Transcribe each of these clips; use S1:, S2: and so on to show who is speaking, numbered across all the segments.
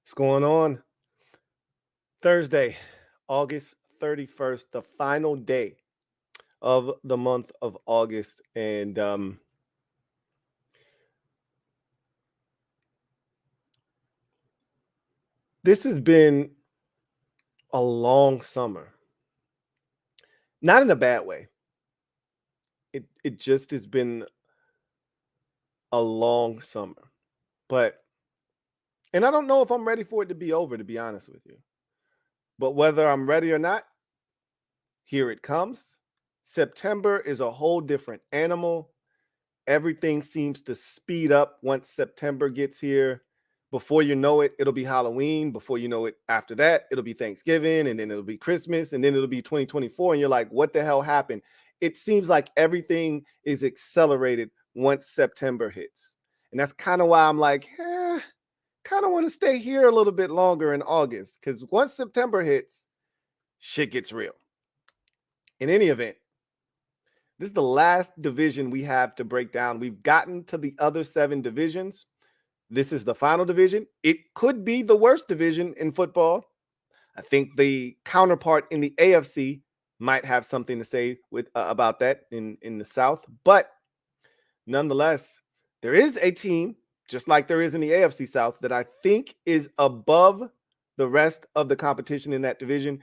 S1: What's going on? Thursday, August 31st, the final day of the month of August. And this has been a long summer. Not in a bad way. It just has been a long summer. And I don't know if I'm ready for it to be over, to be honest with you. But whether I'm ready or not, here it comes. September is a whole different animal. Everything seems to speed up once September gets here. Before you know it, it'll be Halloween. Before you know it, after that, it'll be Thanksgiving, and then it'll be Christmas, and then it'll be 2024. And you're like, what the hell happened? It seems like everything is accelerated once September hits. And that's kind of why I'm like, kind of want to stay here a little bit longer in August, because once September hits, shit gets real. In any event, this is the last division we have to break down. We've gotten to the other 7 divisions. This is the final division. It could be the worst division in football. I think the counterpart in the AFC might have something to say about that in the South. But nonetheless, there is a team, just like there is in the AFC South, that I think is above the rest of the competition in that division,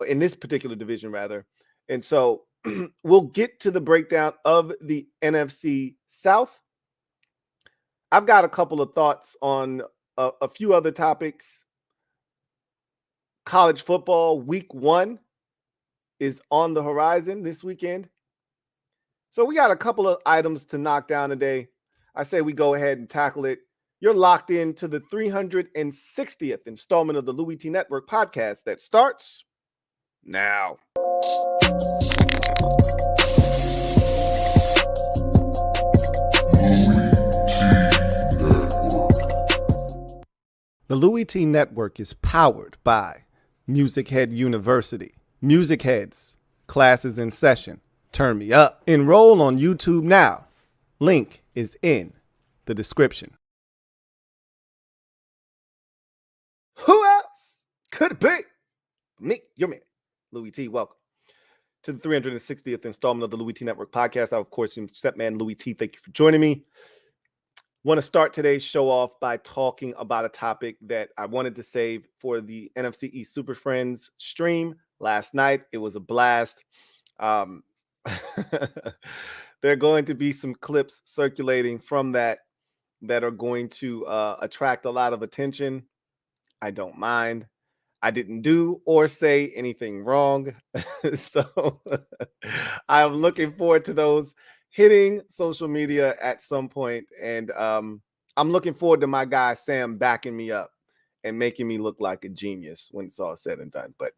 S1: in this particular division, rather. And so we'll get to the breakdown of the NFC South. I've got a couple of thoughts on a few other topics. College football week 1 is on the horizon this weekend. So we got a couple of items to knock down today. I say we go ahead and tackle it. You're locked into the 360th installment of the LouieTeeNetwork podcast that starts now. The Louie T Network is powered by MusicHead University. MusicHeads, classes in session. Turn me up. Enroll on YouTube now. Link is in the description. Who else could it be? Me, your man, Louie T. Welcome to the 360th installment of the Louie T Network podcast. I, of course, am Stepman Louie T. Thank you for joining me. Want to start today's show off by talking about a topic that I wanted to save for the NFC East Super Friends stream last night. It was a blast. There are going to be some clips circulating from that are going to attract a lot of attention. I don't mind. I didn't do or say anything wrong. So I'm looking forward to those hitting social media at some point. And I'm looking forward to my guy Sam backing me up and making me look like a genius when it's all said and done. But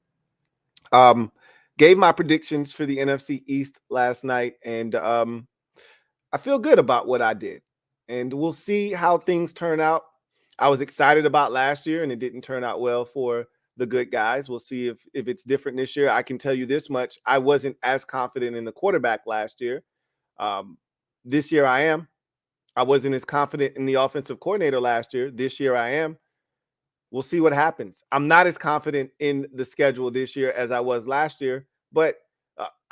S1: gave my predictions for the NFC East last night, and I feel good about what I did. And we'll see how things turn out. I was excited about last year, and it didn't turn out well for the good guys. We'll see if it's different this year. I can tell you this much. I wasn't as confident in the quarterback last year. This year I am. I wasn't as confident in the offensive coordinator last year. This year I am. We'll see what happens. I'm not as confident in the schedule this year as I was last year, but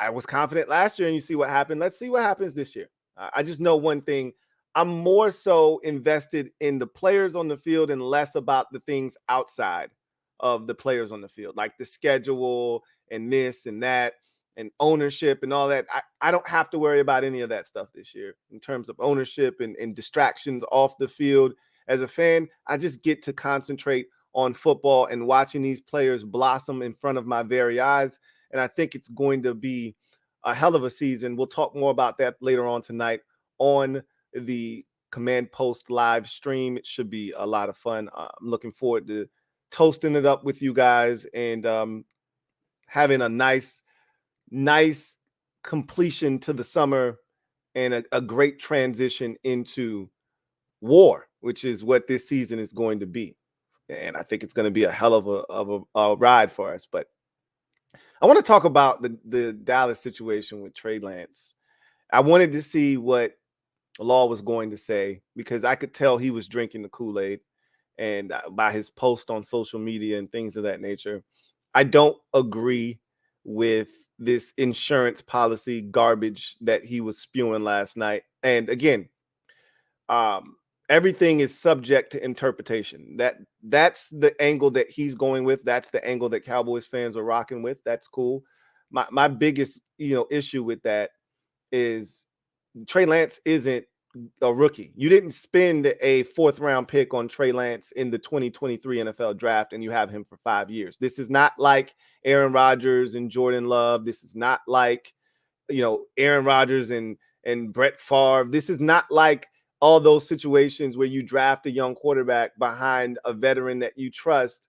S1: I was confident last year, and you see what happened. Let's see what happens this year. I just know one thing. I'm more so invested in the players on the field and less about the things outside of the players on the field, like the schedule and this and that and ownership and all that. I don't have to worry about any of that stuff this year in terms of ownership and distractions off the field. As a fan, I just get to concentrate on football and watching these players blossom in front of my very eyes. And I think it's going to be a hell of a season. We'll talk more about that later on tonight on the Command Post live stream. It should be a lot of fun. I'm looking forward to toasting it up with you guys and having a nice completion to the summer and a great transition into war, which is what this season is going to be. And I think it's going to be a hell of a ride for us. But I want to talk about the Dallas situation with Trey Lance. I wanted to see what Law was going to say, because I could tell he was drinking the Kool-Aid. and by his post on social media and things of that nature. I don't agree with this insurance policy garbage that he was spewing last night. And again, everything is subject to interpretation. That's the angle that he's going with. That's the angle that Cowboys fans are rocking with. That's cool. My biggest issue with that is Trey Lance isn't a rookie. You didn't spend a 4th round pick on Trey Lance in the 2023 NFL draft and you have him for 5 years. This is not like Aaron Rodgers and Jordan Love. This is not like Aaron Rodgers and Brett Favre. This is not like all those situations where you draft a young quarterback behind a veteran that you trust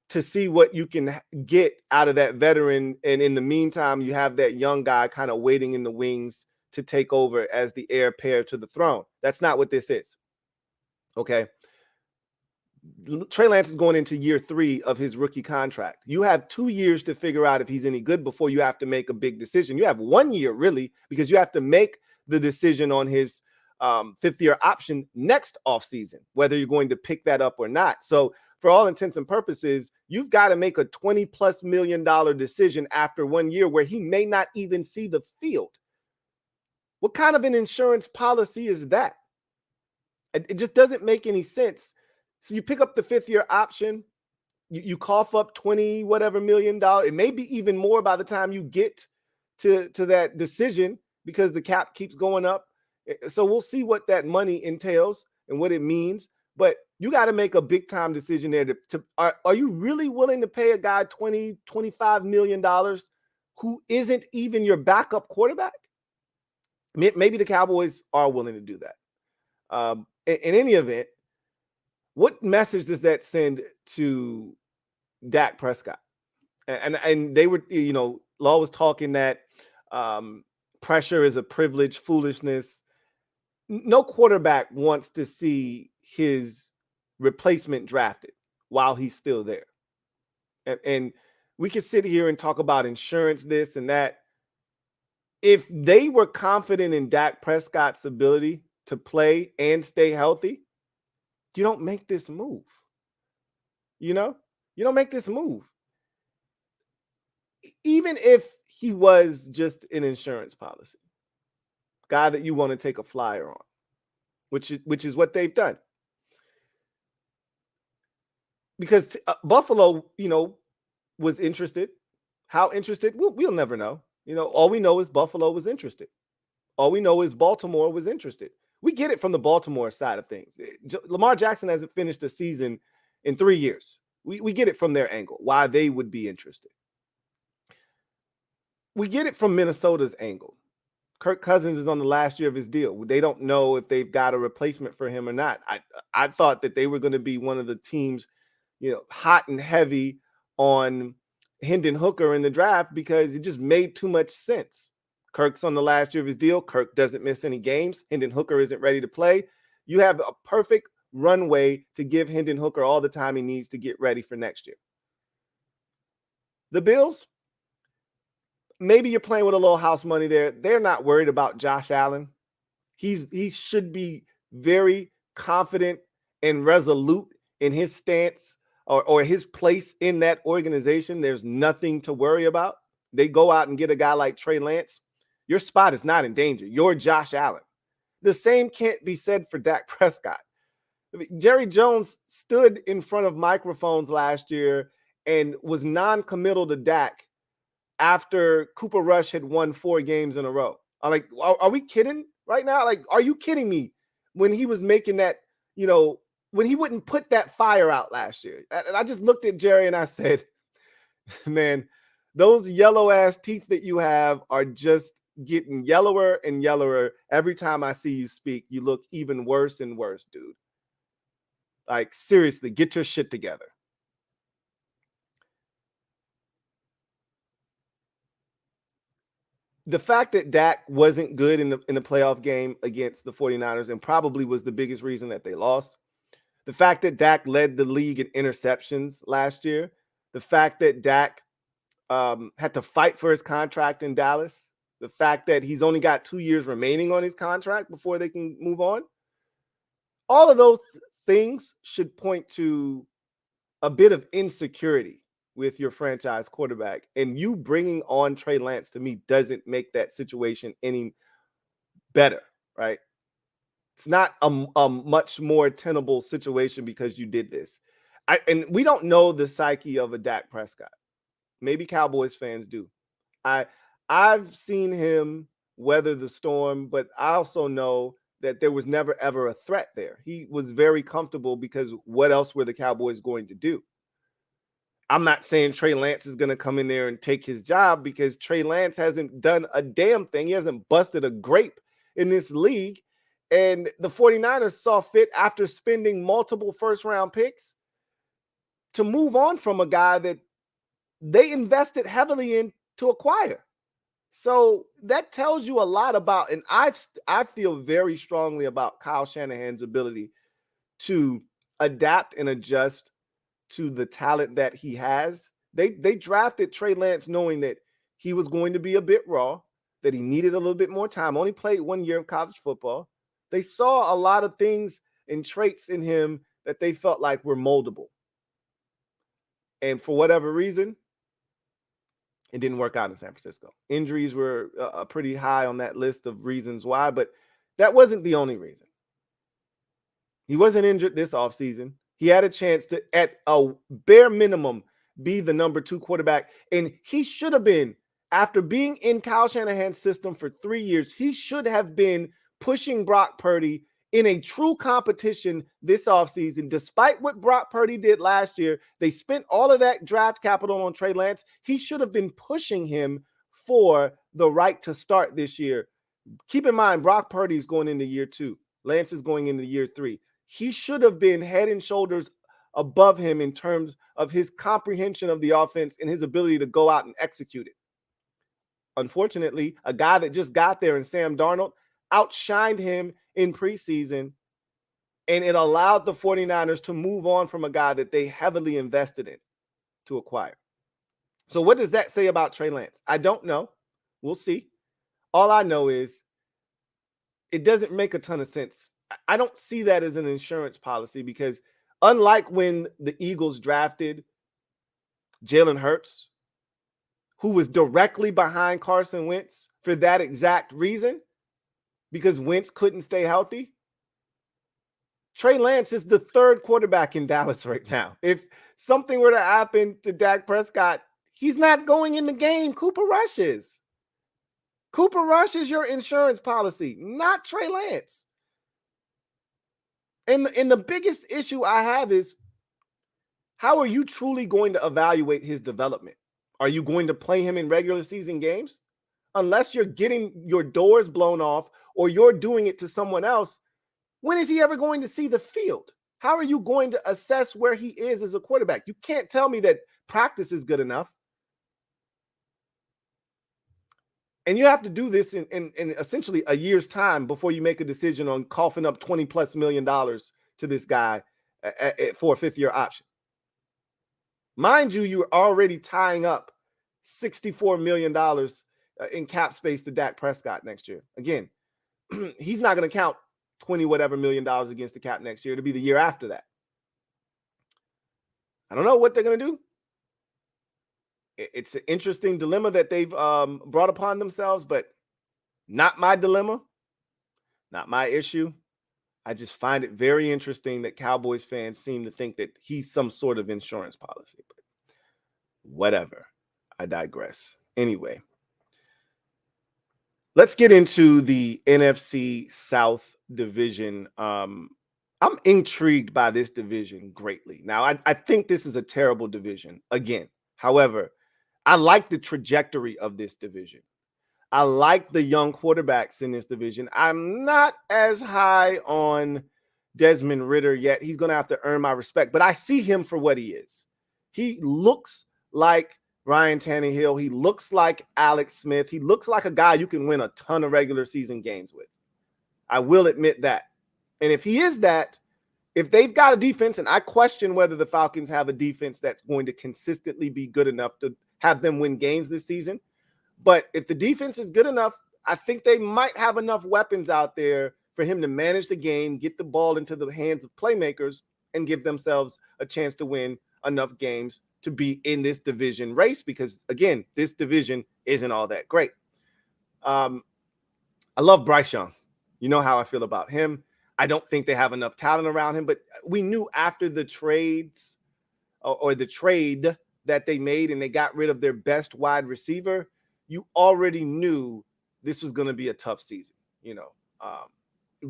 S1: to see what you can get out of that veteran. And in the meantime, you have that young guy kind of waiting in the wings to take over as the heir apparent to the throne. That's not what this is. Okay. Trey Lance is going into year 3 of his rookie contract. You have 2 years to figure out if he's any good before you have to make a big decision. You have 1 year really, because you have to make the decision on his 5th year option next offseason, whether you're going to pick that up or not. So for all intents and purposes, you've got to make a $20+ million decision after 1 year where he may not even see the field. What kind of an insurance policy is that? It just doesn't make any sense. So you pick up the 5th year option, you cough up 20 whatever million dollars. It may be even more by the time you get to that decision because the cap keeps going up. So we'll see what that money entails and what it means. But you got to make a big time decision there. Are you really willing to pay a guy $20-25 million who isn't even your backup quarterback? Maybe the Cowboys are willing to do that. In any event, what message does that send to Dak Prescott? And they were, Law was talking that pressure is a privilege, foolishness. No quarterback wants to see his replacement drafted while he's still there. And we could sit here and talk about insurance, this and that. If they were confident in Dak Prescott's ability to play and stay healthy, you don't make this move. You don't make this move. Even if he was just an insurance policy, guy that you want to take a flyer on, which is what they've done. Because Buffalo, was interested. How interested? We'll never know. All we know is Buffalo was interested. All we know is Baltimore was interested. We get it from the Baltimore side of things. Lamar Jackson hasn't finished a season in 3 years. We get it from their angle, why they would be interested. We get it from Minnesota's angle. Kirk Cousins is on the last year of his deal. They don't know if they've got a replacement for him or not. I thought that they were going to be one of the teams, hot and heavy on Hendon Hooker in the draft because it just made too much sense. Kirk's on the last year of his deal. Kirk doesn't miss any games. Hendon Hooker isn't ready to play. You have a perfect runway to give Hendon Hooker all the time he needs to get ready for next year. The Bills, maybe you're playing with a little house money there. They're not worried about Josh Allen. He should be very confident and resolute in his stance or his place in that organization. There's nothing to worry about. They go out and get a guy like Trey Lance. Your spot is not in danger. You're Josh Allen. The same can't be said for Dak Prescott. Jerry Jones stood in front of microphones last year and was non-committal to Dak after Cooper Rush had won 4 games in a row. I'm like, are we kidding right now? Like, are you kidding me? When he was making that, when he wouldn't put that fire out last year. And I just looked at Jerry and I said, man, those yellow ass teeth that you have are just getting yellower and yellower. Every time I see you speak, you look even worse and worse, dude. Like, seriously, get your shit together. The fact that Dak wasn't good in the playoff game against the 49ers and probably was the biggest reason that they lost. The fact that Dak led the league in interceptions last year. The fact that Dak had to fight for his contract in Dallas. The fact that he's only got 2 years remaining on his contract before they can move on. All of those things should point to a bit of insecurity with your franchise quarterback. And you bringing on Trey Lance, to me, doesn't make that situation any better, right? It's not a much more tenable situation because you did this. And we don't know the psyche of a Dak Prescott. Maybe Cowboys fans do. I've seen him weather the storm, but I also know that there was never ever a threat there. He was very comfortable because what else were the Cowboys going to do? I'm not saying Trey Lance is going to come in there and take his job, because Trey Lance hasn't done a damn thing. He hasn't busted a grape in this league. And the 49ers saw fit, after spending multiple first-round picks, to move on from a guy that they invested heavily in to acquire. So that tells you a lot about, and I feel very strongly about Kyle Shanahan's ability to adapt and adjust to the talent that he has. They drafted Trey Lance knowing that he was going to be a bit raw, that he needed a little bit more time. Only played 1 year of college football. They saw a lot of things and traits in him that they felt like were moldable. And for whatever reason, it didn't work out in San Francisco. Injuries were pretty high on that list of reasons why, but that wasn't the only reason. He wasn't injured this offseason. He had a chance to, at a bare minimum, be the number 2 quarterback. And he should have been, after being in Kyle Shanahan's system for 3 years, he should have been pushing Brock Purdy in a true competition this offseason. Despite what Brock Purdy did last year, they spent all of that draft capital on Trey Lance. He should have been pushing him for the right to start this year. Keep in mind, Brock Purdy is going into year 2. Lance is going into year 3. He should have been head and shoulders above him in terms of his comprehension of the offense and his ability to go out and execute it. Unfortunately, a guy that just got there in Sam Darnold outshined him in preseason, and it allowed the 49ers to move on from a guy that they heavily invested in to acquire. So what does that say about Trey Lance? I don't know. We'll see. All I know is it doesn't make a ton of sense. I don't see that as an insurance policy, because unlike when the Eagles drafted Jalen Hurts, who was directly behind Carson Wentz for that exact reason, because Wentz couldn't stay healthy, Trey Lance is the 3rd quarterback in Dallas right now. If something were to happen to Dak Prescott, he's not going in the game. Cooper Rush is. Cooper Rush is your insurance policy, not Trey Lance. And the biggest issue I have is, how are you truly going to evaluate his development? Are you going to play him in regular season games? Unless you're getting your doors blown off or you're doing it to someone else, when is he ever going to see the field? How are you going to assess where he is as a quarterback? You can't tell me that practice is good enough. And you have to do this in essentially a year's time before you make a decision on coughing up $20+ million to this guy for a 5th-year option. Mind you, you're already tying up $64 million in cap space to Dak Prescott next year. Again, he's not going to count 20 whatever million dollars against the cap next year. It'll be the year after that. I don't know what they're going to do. It's an interesting dilemma that they've brought upon themselves, but not my dilemma, not my issue. I just find it very interesting that Cowboys fans seem to think that he's some sort of insurance policy. But whatever. I digress. Anyway, let's get into the NFC South division. I'm intrigued by this division greatly. Now, I think this is a terrible division again. However, I like the trajectory of this division. I like the young quarterbacks in this division. I'm not as high on Desmond Ridder yet. He's going to have to earn my respect, but I see him for what he is. He looks like Ryan Tannehill. He looks like Alex Smith. He looks like a guy you can win a ton of regular season games with. I will admit that. And if he is that, if they've got a defense, and I question whether the Falcons have a defense that's going to consistently be good enough to have them win games this season. But if the defense is good enough, I think they might have enough weapons out there for him to manage the game, get the ball into the hands of playmakers, and give themselves a chance to win enough games to be in this division race, because, again, this division isn't all that great. I love Bryce Young. You know how I feel about him. I don't think they have enough talent around him, but we knew after the trades or the trade that they made and they got rid of their best wide receiver, you already knew this was going to be a tough season.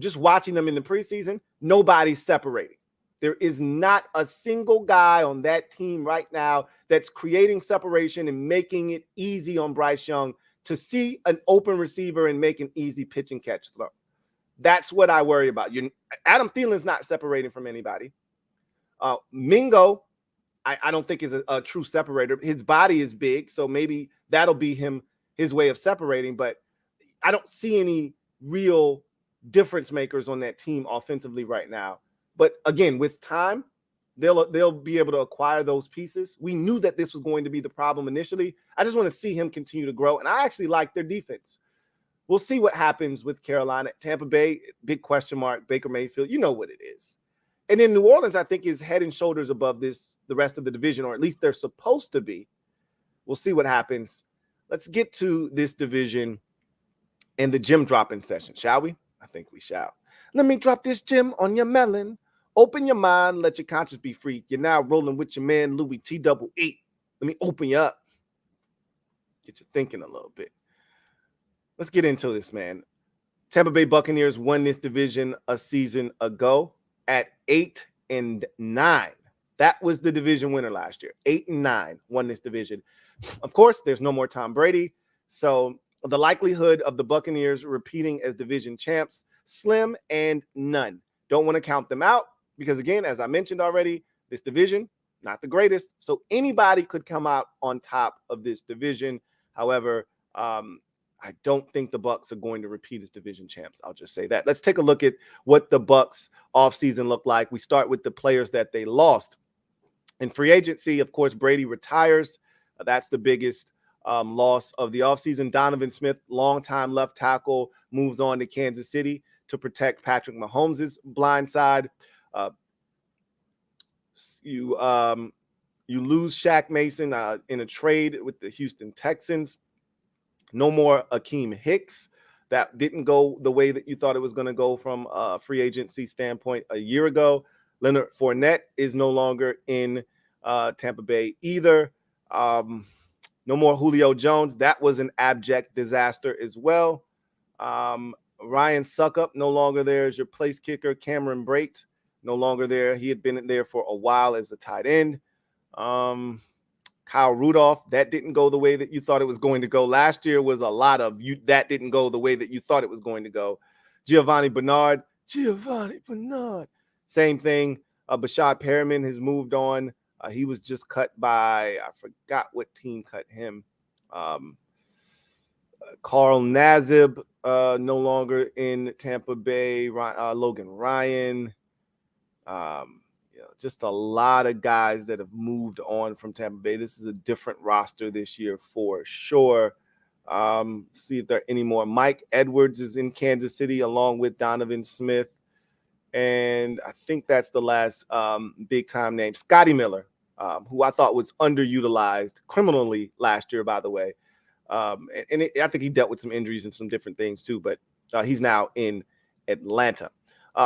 S1: Just watching them in the preseason, nobody's separating. There is not a single guy on that team right now that's creating separation and making it easy on Bryce Young to see an open receiver and make an easy pitch and catch throw. That's what I worry about. Adam Thielen's not separating from anybody. Mingo, I don't think is a true separator. His body is big, so maybe that'll be his way of separating, but I don't see any real difference makers on that team offensively right now. But again, with time, they'll be able to acquire those pieces. We knew that this was going to be the problem initially. I just want to see him continue to grow, and I actually like their defense. We'll see what happens with Carolina. Tampa Bay, big question mark. Baker Mayfield, you know what it is. And then New Orleans, I think, is head and shoulders above the rest of the division, or at least they're supposed to be. We'll see what happens. Let's get to this division and the gem dropping session, shall we? I think we shall. Let me drop this gem on your melon. Open your mind, let your conscience be free. You're now rolling with your man, Louie T double E. Let me open you up. Get you thinking a little bit. Let's get into this, man. Tampa Bay Buccaneers won this division a season ago at 8-9. That was the division winner last year. 8-9 won this division. Of course, there's no more Tom Brady. So the likelihood of the Buccaneers repeating as division champs, slim and none. Don't want to count them out because, again, as I mentioned already, this division, not the greatest. So anybody could come out on top of this division. However, I don't think the Bucs are going to repeat as division champs. I'll just say that. Let's take a look at what the Bucs offseason looked like. We start with the players that they lost. In free agency, of course, Brady retires. That's the biggest loss of the offseason. Donovan Smith, longtime left tackle, moves on to Kansas City to protect Patrick Mahomes' blind side. You lose Shaq Mason in a trade with the Houston Texans. No more Akeem Hicks. That didn't go the way that you thought it was going to go from a free agency standpoint a year ago. Leonard Fournette is no longer in Tampa Bay either. No more Julio Jones. That was an abject disaster as well. Ryan Suckup, no longer there as your place kicker. Cameron Brate, no longer there. He had been there for a while as a tight end. Kyle Rudolph, that didn't go the way that you thought it was going to go. Last year was a lot of you. That didn't go the way that you thought it was going to go. Giovanni Bernard. Same thing. Bashad Perriman has moved on. He was just cut by, I forgot what team cut him. Carl Nazib, no longer in Tampa Bay. Logan Ryan. Just a lot of guys that have moved on from Tampa Bay. This is a different roster this year for sure. See if there are any more. Mike Edwards is in Kansas City along with Donovan Smith. And I think that's the last big-time name. Scotty Miller, who I thought was underutilized criminally last year, by the way. I think he dealt with some injuries and some different things too, but he's now in Atlanta.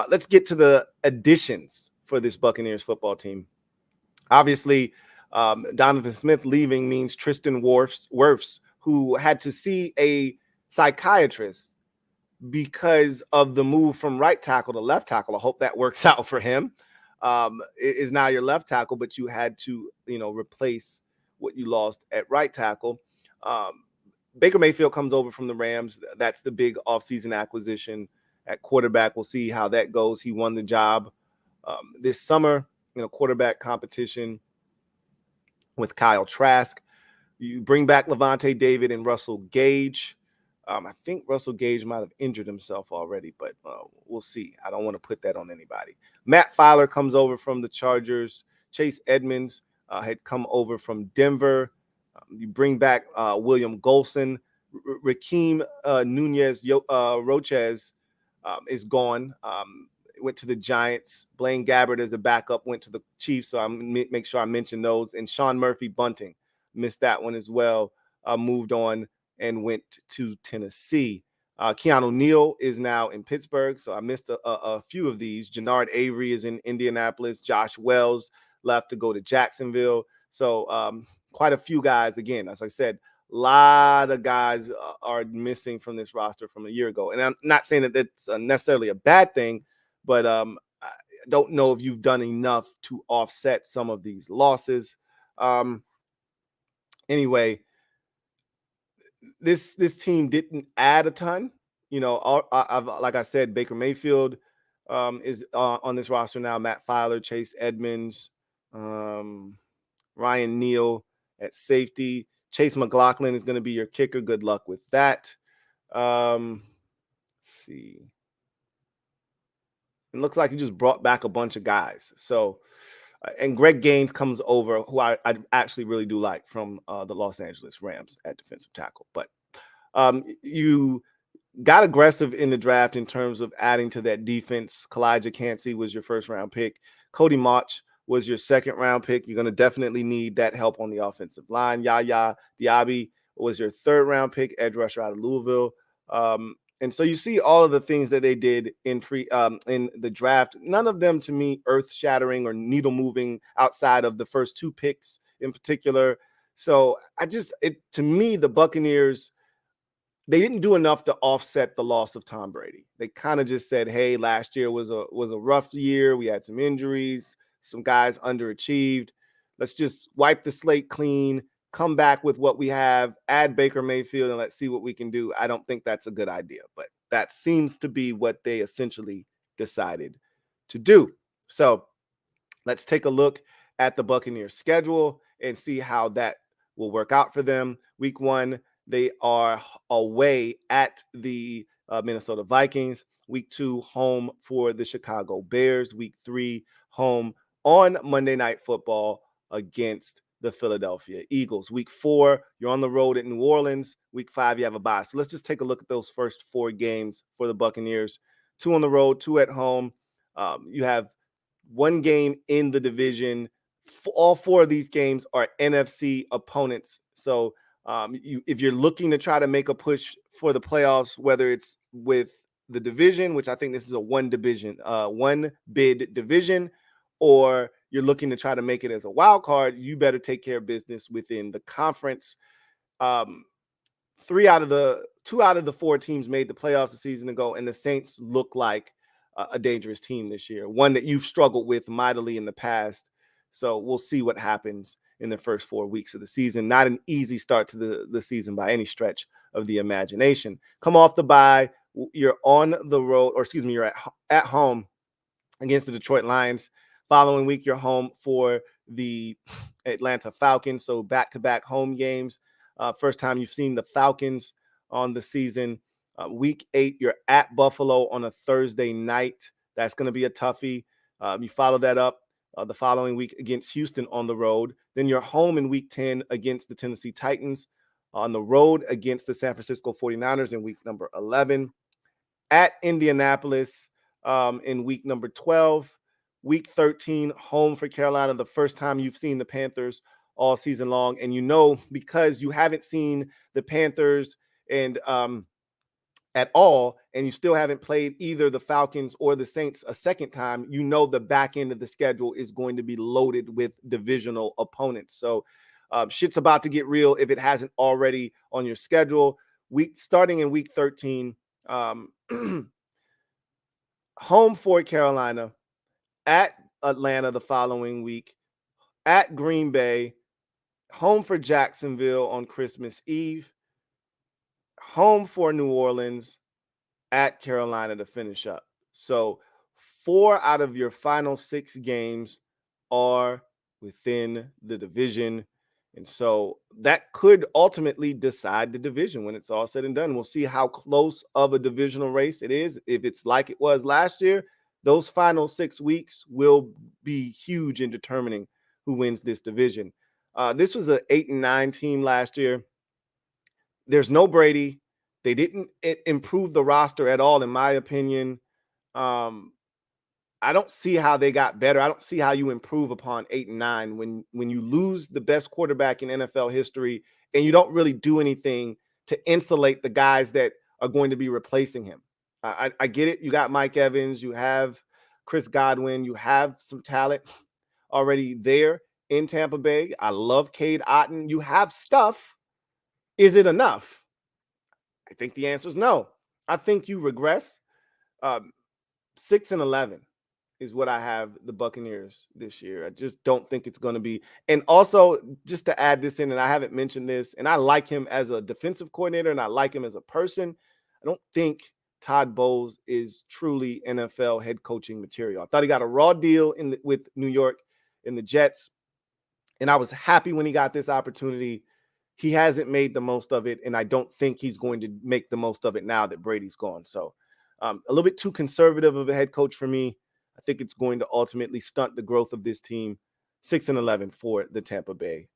S1: Let's get to the additions for this Buccaneers football team. Obviously, Donovan Smith leaving means Tristan Wirfs, who had to see a psychiatrist because of the move from right tackle to left tackle. I hope that works out for him. Is now your left tackle, but you had to, replace what you lost at right tackle. Baker Mayfield comes over from the Rams. That's the big offseason acquisition at quarterback. We'll see how that goes. He won the job this summer, quarterback competition with Kyle Trask. You bring back Levante David and Russell Gage. I think Russell Gage might have injured himself already, but we'll see. I don't want to put that on anybody. Matt Filer comes over from the Chargers. Chase Edmonds had come over from Denver. You bring back William Golson. Rakeem Nunez Roches is gone. Went to the Giants. Blaine Gabbert as a backup went to the Chiefs. So I'm make sure I mention those. And Sean Murphy Bunting missed that one as well. Moved on and went to Tennessee. Keanu Neal is now in Pittsburgh. So I missed a few of these. Jannard Avery is in Indianapolis. Josh Wells left to go to Jacksonville. So quite a few guys. Again, as I said, a lot of guys are missing from this roster from a year ago. And I'm not saying that that's necessarily a bad thing, but I don't know if you've done enough to offset some of these losses. Anyway, this team didn't add a ton. You know, I've like I said, Baker Mayfield is on this roster now. Matt Filer, Chase Edmonds, Ryan Neal at safety. Chase McLaughlin is going to be your kicker. Good luck with that. Let's see. It looks like he just brought back a bunch of guys. So, and Greg Gaines comes over, who I actually really do like, from the Los Angeles Rams at defensive tackle. But you got aggressive in the draft in terms of adding to that defense. Kalijah Cansey was your first round pick. Cody Mauch was your second round pick. You're going to definitely need that help on the offensive line. Yaya Diaby was your third round pick, edge rusher out of Louisville. And so you see all of the things that they did in the draft. None of them, to me, earth-shattering or needle-moving outside of the first two picks in particular. So to me, the Buccaneers, they didn't do enough to offset the loss of Tom Brady. They kind of just said, hey, last year was a rough year. We had some injuries. Some guys underachieved. Let's just wipe the slate clean, come back with what we have, add Baker Mayfield, and let's see what we can do. I don't think that's a good idea, but that seems to be what they essentially decided to do. So let's take a look at the Buccaneers schedule and see how that will work out for them. Week 1, they are away at the Minnesota Vikings. Week 2, home for the Chicago Bears. Week 3, home on Monday Night Football against the Philadelphia Eagles. Week 4, you're on the road at New Orleans. Week 5, you have a bye. So let's just take a look at those first 4 games for the Buccaneers. 2 on the road, 2 at home. You have 1 game in the division. All 4 of these games are NFC opponents. So if you're looking to try to make a push for the playoffs, whether it's with the division, which I think this is a one bid division, or you're looking to try to make it as a wild card, you better take care of business within the conference. 2 out of the 4 teams made the playoffs a season ago, and the Saints look like a dangerous team this year, one that you've struggled with mightily in the past. So we'll see what happens in the first 4 weeks of the season. Not an easy start to the season by any stretch of the imagination. Come off the bye, you're on the road, or excuse me, you're at home against the Detroit Lions. Following week, you're home for the Atlanta Falcons. So back-to-back home games. First time you've seen the Falcons on the season. Week 8, you're at Buffalo on a Thursday night. That's going to be a toughie. You follow that up the following week against Houston on the road. Then you're home in week 10 against the Tennessee Titans. On the road against the San Francisco 49ers in week number 11. At Indianapolis in week number 12. Week 13, home for Carolina, the first time you've seen the Panthers all season long. And you know, because you haven't seen the Panthers and at all, and you still haven't played either the Falcons or the Saints a second time, you know the back end of the schedule is going to be loaded with divisional opponents. So shit's about to get real if it hasn't already on your schedule. Starting in week 13, home for Carolina, at Atlanta the following week, at Green Bay, home for Jacksonville on Christmas Eve, home for New Orleans, at Carolina to finish up. So 4 out of your final 6 games are within the division. And so that could ultimately decide the division when it's all said and done. We'll see how close of a divisional race it is. If it's like it was last year, those final 6 weeks will be huge in determining who wins this division. This was an 8-9 team last year. There's no Brady. They didn't improve the roster at all, in my opinion. I don't see how they got better. I don't see how you improve upon 8 and 9 when you lose the best quarterback in NFL history and you don't really do anything to insulate the guys that are going to be replacing him. I get it. You got Mike Evans, you have Chris Godwin, you have some talent already there in Tampa Bay. I love Cade Otton. You have stuff. Is it enough? I think the answer is no. I think you regress. 6-11 is what I have the Buccaneers this year. I just don't think it's going to be. And also, just to add this in, and I haven't mentioned this, and I like him as a defensive coordinator and I like him as a person. I don't think Todd Bowles is truly NFL head coaching material. I thought he got a raw deal with New York in the Jets, and I was happy when he got this opportunity. He hasn't made the most of it, and I don't think he's going to make the most of it now that Brady's gone. So a little bit too conservative of a head coach for me. I think it's going to ultimately stunt the growth of this team. 6-11 for the Tampa Bay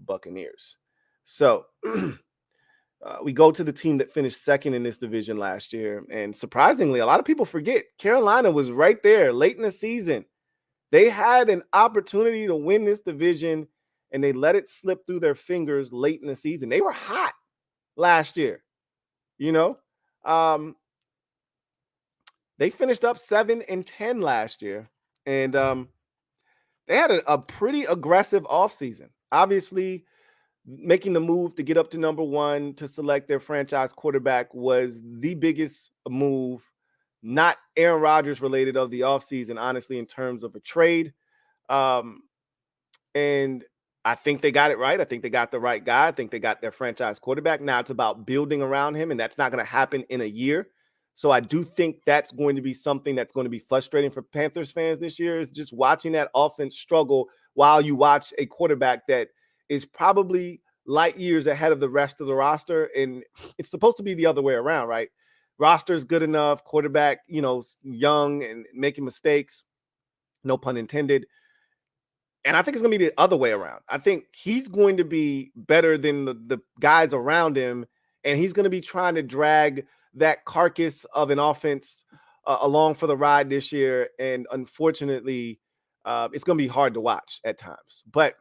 S1: Buccaneers. So we go to the team that finished second in this division last year. And surprisingly, a lot of people forget Carolina was right there late in the season. They had an opportunity to win this division, and they let it slip through their fingers late in the season. They were hot last year, you know. They finished up 7-10 last year, and they had a pretty aggressive offseason. Obviously, making the move to get up to number 1 to select their franchise quarterback was the biggest move, not Aaron Rodgers related, of the offseason, honestly, in terms of a trade. And I think they got it right. I think they got the right guy. I think they got their franchise quarterback. Now it's about building around him, and that's not going to happen in a year. So I do think that's going to be something that's going to be frustrating for Panthers fans this year, is just watching that offense struggle while you watch a quarterback that is probably light years ahead of the rest of the roster. And it's supposed to be the other way around, right? Roster's good enough, quarterback, young and making mistakes, no pun intended. And I think it's going to be the other way around. I think he's going to be better than the guys around him, and he's going to be trying to drag that carcass of an offense along for the ride this year. And unfortunately, it's going to be hard to watch at times. But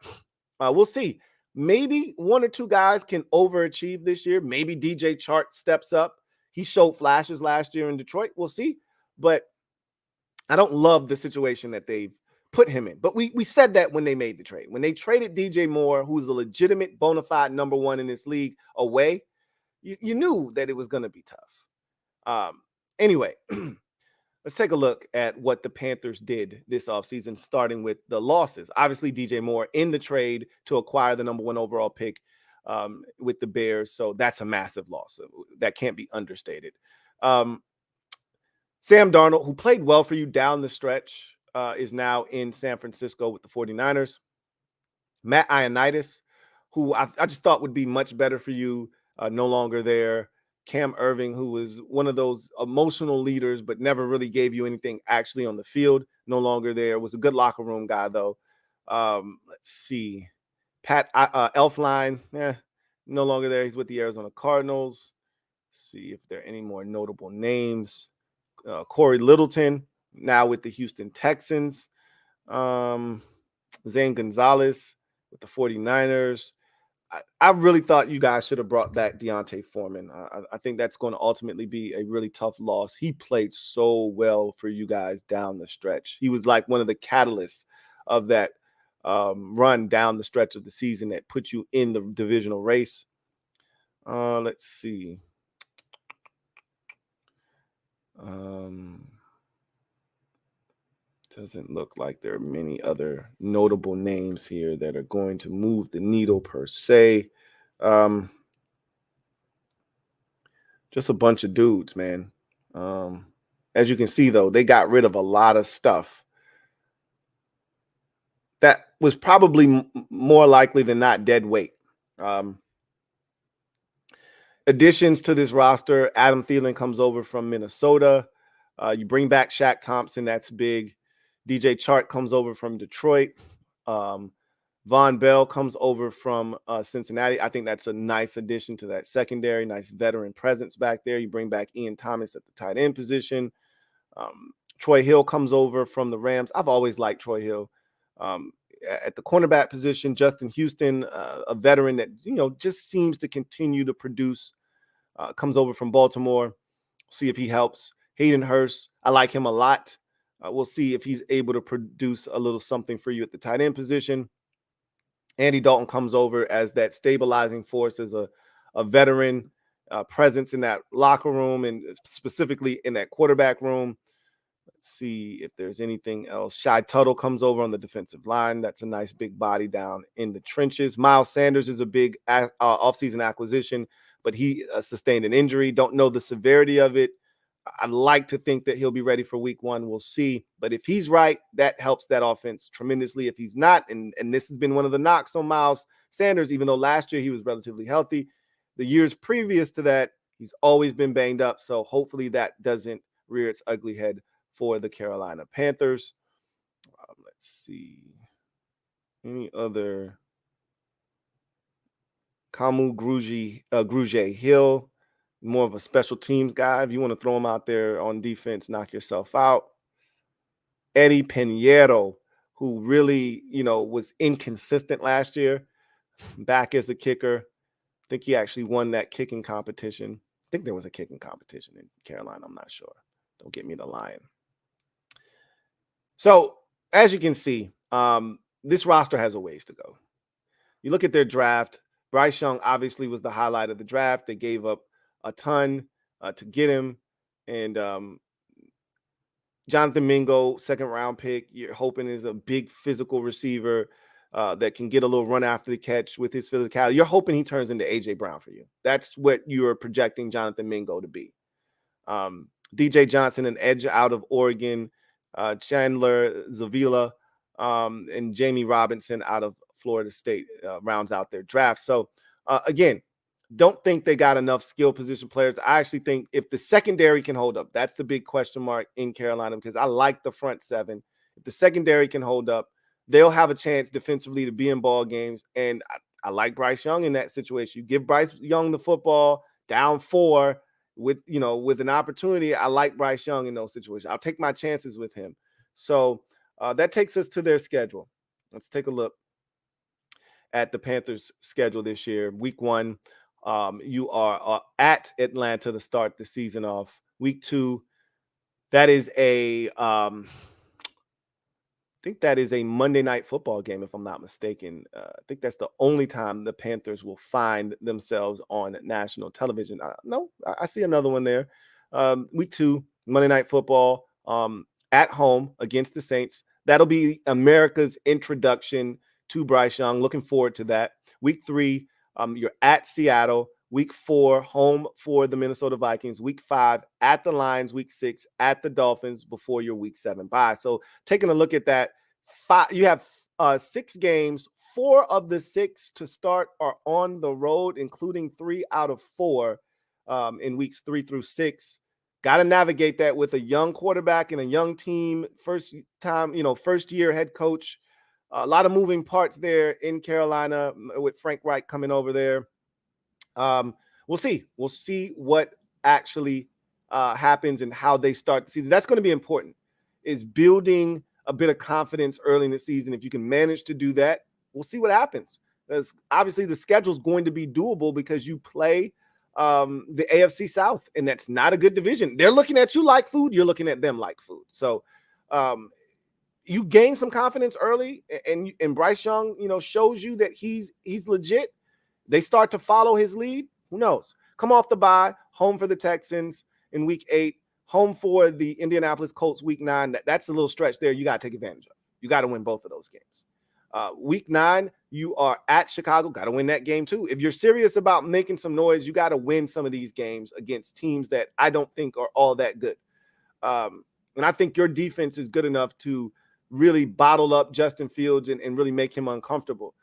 S1: we'll see. Maybe 1 or 2 guys can overachieve this year. Maybe DJ Chark steps up. He showed flashes last year in Detroit. We'll see. But I don't love the situation that they've put him in. But we said that when they made the trade. When they traded DJ Moore, who's a legitimate bona fide number 1 in this league, away, you knew that it was going to be tough. Anyway, let's take a look at what the Panthers did this offseason, starting with the losses. Obviously, DJ Moore in the trade to acquire the number 1 overall pick with the Bears. So that's a massive loss. That can't be understated. Sam Darnold, who played well for you down the stretch, is now in San Francisco with the 49ers. Matt Ioannidis, who I just thought would be much better for you, no longer there. Cam Irving, who was one of those emotional leaders but never really gave you anything actually on the field, no longer there. Was a good locker room guy, though. Let's see. Pat Elflein, no longer there. He's with the Arizona Cardinals. Let's see if there are any more notable names. Corey Littleton, now with the Houston Texans. Zane Gonzalez with the 49ers. I really thought you guys should have brought back Deontay Foreman. I think that's going to ultimately be a really tough loss. He played so well for you guys down the stretch. He was like one of the catalysts of that run down the stretch of the season that put you in the divisional race. Let's see. Doesn't look like there are many other notable names here that are going to move the needle per se. Just a bunch of dudes, man. As you can see, though, they got rid of a lot of stuff that was probably more likely than not dead weight. Additions to this roster: Adam Thielen comes over from Minnesota. You bring back Shaq Thompson. That's big. DJ Chark comes over from Detroit. Von Bell comes over from Cincinnati. I think that's a nice addition to that secondary, nice veteran presence back there. You bring back Ian Thomas at the tight end position. Troy Hill comes over from the Rams. I've always liked Troy Hill. At the cornerback position, Justin Houston, a veteran that, just seems to continue to produce, comes over from Baltimore. See if he helps. Hayden Hurst, I like him a lot. We'll see if he's able to produce a little something for you at the tight end position. Andy Dalton comes over as that stabilizing force, as a veteran presence in that locker room and specifically in that quarterback room. Let's see if there's anything else. Shy Tuttle comes over on the defensive line. That's a nice big body down in the trenches. Miles Sanders is a big offseason acquisition, but he sustained an injury. Don't know the severity of it. I'd like to think that he'll be ready for week 1. We'll see. But if he's right, that helps that offense tremendously. If he's not, and this has been one of the knocks on Miles Sanders, even though last year he was relatively healthy, the years previous to that, he's always been banged up. So hopefully that doesn't rear its ugly head for the Carolina Panthers. Let's see. Any other? Kamu Grugier Hill, more of a special teams guy. If you want to throw him out there on defense, knock yourself out. Eddie Pinheiro, who really, was inconsistent last year, back as a kicker. I think he actually won that kicking competition. I think there was a kicking competition in Carolina. I'm not sure. Don't get me the line. So, as you can see, this roster has a ways to go. You look at their draft. Bryce Young obviously was the highlight of the draft. They gave up a ton to get him. And Jonathan Mingo, second-round pick, you're hoping is a big physical receiver that can get a little run after the catch with his physicality. You're hoping he turns into A.J. Brown for you. That's what you're projecting Jonathan Mingo to be. DJ Johnson, an edge out of Oregon. Chandler Zavila and Jamie Robinson out of Florida State rounds out their draft. So, again, don't think they got enough skill position players. I actually think if the secondary can hold up, that's the big question mark in Carolina, because I like the front seven. If the secondary can hold up, they'll have a chance defensively to be in ball games. And I like Bryce Young in that situation. You give Bryce Young the football down 4 with an opportunity. I like Bryce Young in those situations. I'll take my chances with him. So that takes us to their schedule. Let's take a look at the Panthers' schedule this year. Week 1, you are at Atlanta to start the season off. Week 2, that is I think that is a Monday Night Football game, if I'm not mistaken. I think that's the only time the Panthers will find themselves on national television. No, I see another one there. Week 2, Monday Night Football at home against the Saints. That'll be America's introduction to Bryce Young. Looking forward to that. Week 3, you're at Seattle. Week 4, home for the Minnesota Vikings. Week 5, at the Lions. Week 6, at the Dolphins before your Week 7 bye. So taking a look at that, you have 6 games. 4 of the 6 to start are on the road, including 3 out of 4 in weeks 3 through 6. Got to navigate that with a young quarterback and a young team. First year head coach. A lot of moving parts there in Carolina with Frank Reich coming over there. We'll see. We'll see what actually happens and how they start the season. That's going to be important, is building a bit of confidence early in the season. If you can manage to do that, we'll see what happens. Because obviously the schedule is going to be doable because you play the AFC South, and that's not a good division. They're looking at you like food. You're looking at them like food. So you gain some confidence early, and Bryce Young, shows you that he's legit. They start to follow his lead. Who knows? Come off the bye, home for the Texans in week 8, home for the Indianapolis Colts week 9. That's a little stretch there. You got to take advantage of. You got to win both of those games. Week 9, you are at Chicago. Got to win that game too. If you're serious about making some noise, you got to win some of these games against teams that I don't think are all that good. And I think your defense is good enough to really bottle up Justin Fields and really make him uncomfortable.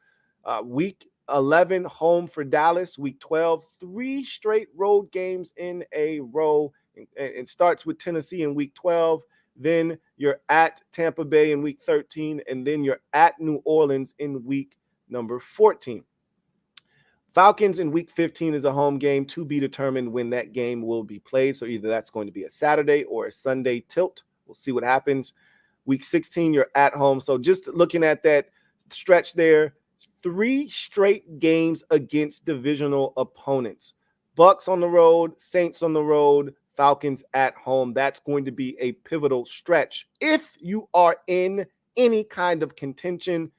S1: Week 11, home for Dallas. Week 12, 3 straight road games in a row. It starts with Tennessee in week 12. Then you're at Tampa Bay in week 13. And then you're at New Orleans in week number 14. Falcons in week 15 is a home game, to be determined when that game will be played. So either that's going to be a Saturday or a Sunday tilt. We'll see what happens. Week 16, you're at home. So just looking at that stretch there, 3 straight games against divisional opponents. Bucs on the road, Saints on the road, Falcons at home. That's going to be a pivotal stretch. If you are in any kind of contention,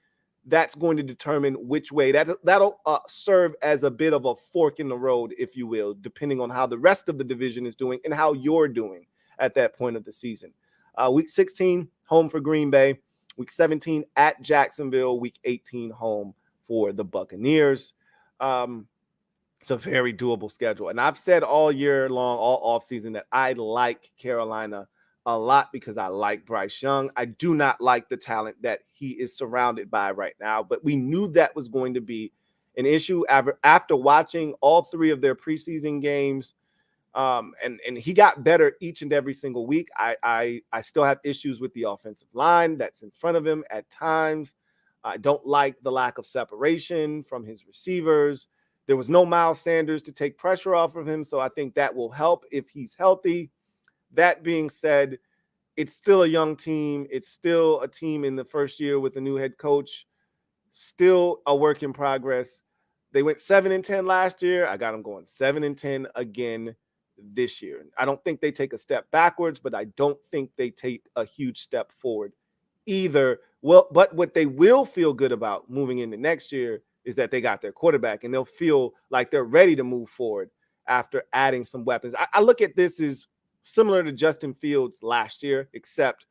S1: that's going to determine which way. That'll serve as a bit of a fork in the road, if you will, depending on how the rest of the division is doing and how you're doing at that point of the season. Week 16, home for Green Bay. Week 17 at Jacksonville. Week 18, home for the Buccaneers. It's a very doable schedule. And I've said all year long, all offseason, that I like Carolina a lot because I like Bryce Young. I do not like the talent that he is surrounded by right now, but we knew that was going to be an issue after watching all 3 of their preseason games. And he got better each and every single week. I still have issues with the offensive line that's in front of him at times. I don't like the lack of separation from his receivers. There was no Miles Sanders to take pressure off of him, so I think that will help if he's healthy. That being said, it's still a young team. It's still a team in the first year with a new head coach. Still a work in progress. They went 7-10 last year. I got them going 7-10 again this year. I don't think they take a step backwards, but I don't think they take a huge step forward either. Well, but what they will feel good about moving into next year is that they got their quarterback, and they'll feel like they're ready to move forward after adding some weapons. I look at this as similar to Justin Fields last year, except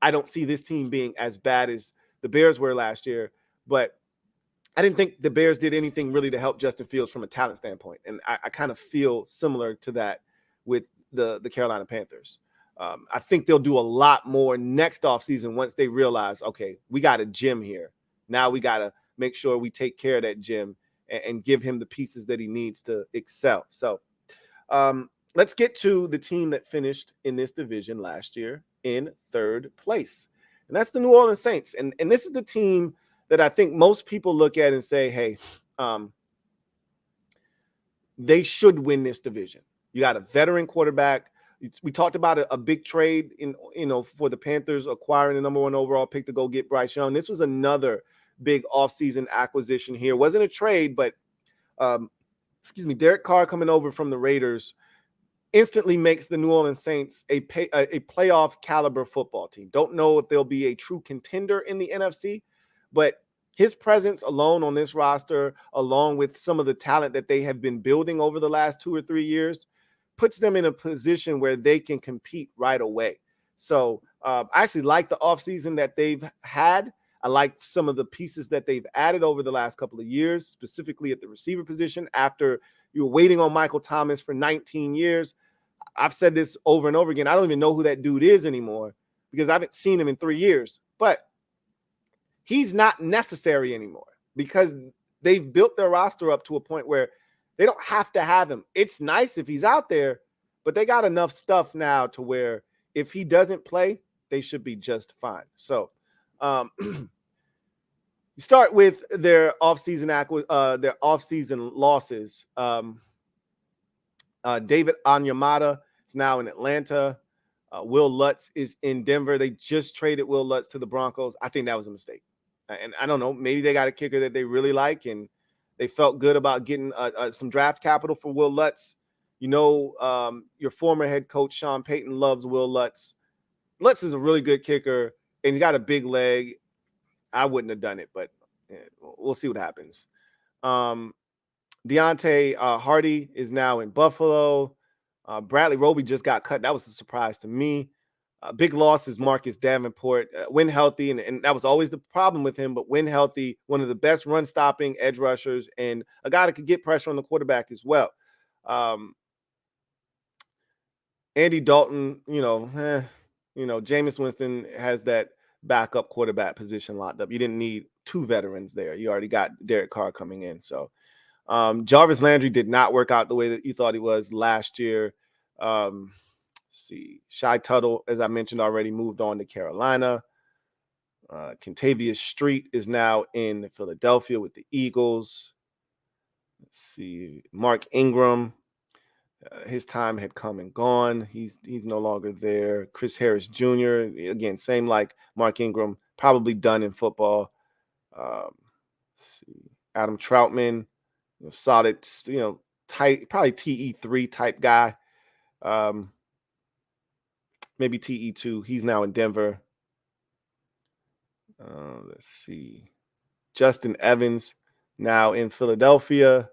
S1: I don't see this team being as bad as the Bears were last year. But I didn't think the Bears did anything really to help Justin Fields from a talent standpoint. And I kind of feel similar to that with the Carolina Panthers. I think they'll do a lot more next offseason once they realize, okay, we got a gym here. Now we got to make sure we take care of that gym and give him the pieces that he needs to excel. So let's get to the team that finished in this division last year in 3rd place. And that's the New Orleans Saints. And this is the team that I think most people look at and say, hey, they should win this division. You got a veteran quarterback. We talked about a big trade for the Panthers acquiring the number 1 overall pick to go get Bryce Young. This was another big offseason acquisition here. It wasn't a trade, but Derek Carr coming over from the Raiders instantly makes the New Orleans Saints a playoff caliber football team. Don't know if they'll be a true contender in the NFC, but his presence alone on this roster, along with some of the talent that they have been building over the last 2 or 3 years, puts them in a position where they can compete right away. So I actually like the offseason that they've had. I like some of the pieces that they've added over the last couple of years, specifically at the receiver position. After you were waiting on Michael Thomas for 19 years, I've said this over and over again. I don't even know who that dude is anymore because I haven't seen him in 3 years. But he's not necessary anymore because they've built their roster up to a point where they don't have to have him. It's nice if he's out there, but they got enough stuff now to where if he doesn't play, they should be just fine. So you start with their offseason losses. David Onyemata is now in Atlanta. Will Lutz is in Denver. They just traded Will Lutz to the Broncos. I think that was a mistake. And I don't know, maybe they got a kicker that they really like and they felt good about getting some draft capital for Will Lutz. Your former head coach, Sean Payton, loves Will Lutz. Lutz is a really good kicker, and he's got a big leg. I wouldn't have done it, but we'll see what happens. Deontay Hardy is now in Buffalo. Bradley Roby just got cut. That was a surprise to me. Big loss is Marcus Davenport. When healthy, and that was always the problem with him, but when healthy, one of the best run-stopping edge rushers and a guy that could get pressure on the quarterback as well. Andy Dalton, Jameis Winston has that backup quarterback position locked up. You didn't need 2 veterans there. You already got Derek Carr coming in. So Jarvis Landry did not work out the way that you thought he was last year. See, Shy Tuttle, as I mentioned already, moved on to Carolina. Kentavious Street is now in Philadelphia with the Eagles. Let's see. Mark Ingram, his time had come and gone. He's no longer there. Chris Harris Jr., again, same like Mark Ingram, probably done in football. Let's see. Adam Troutman, solid, tight, probably TE3 type guy. Maybe TE2. He's now in Denver. Let's see. Justin Evans, now in Philadelphia.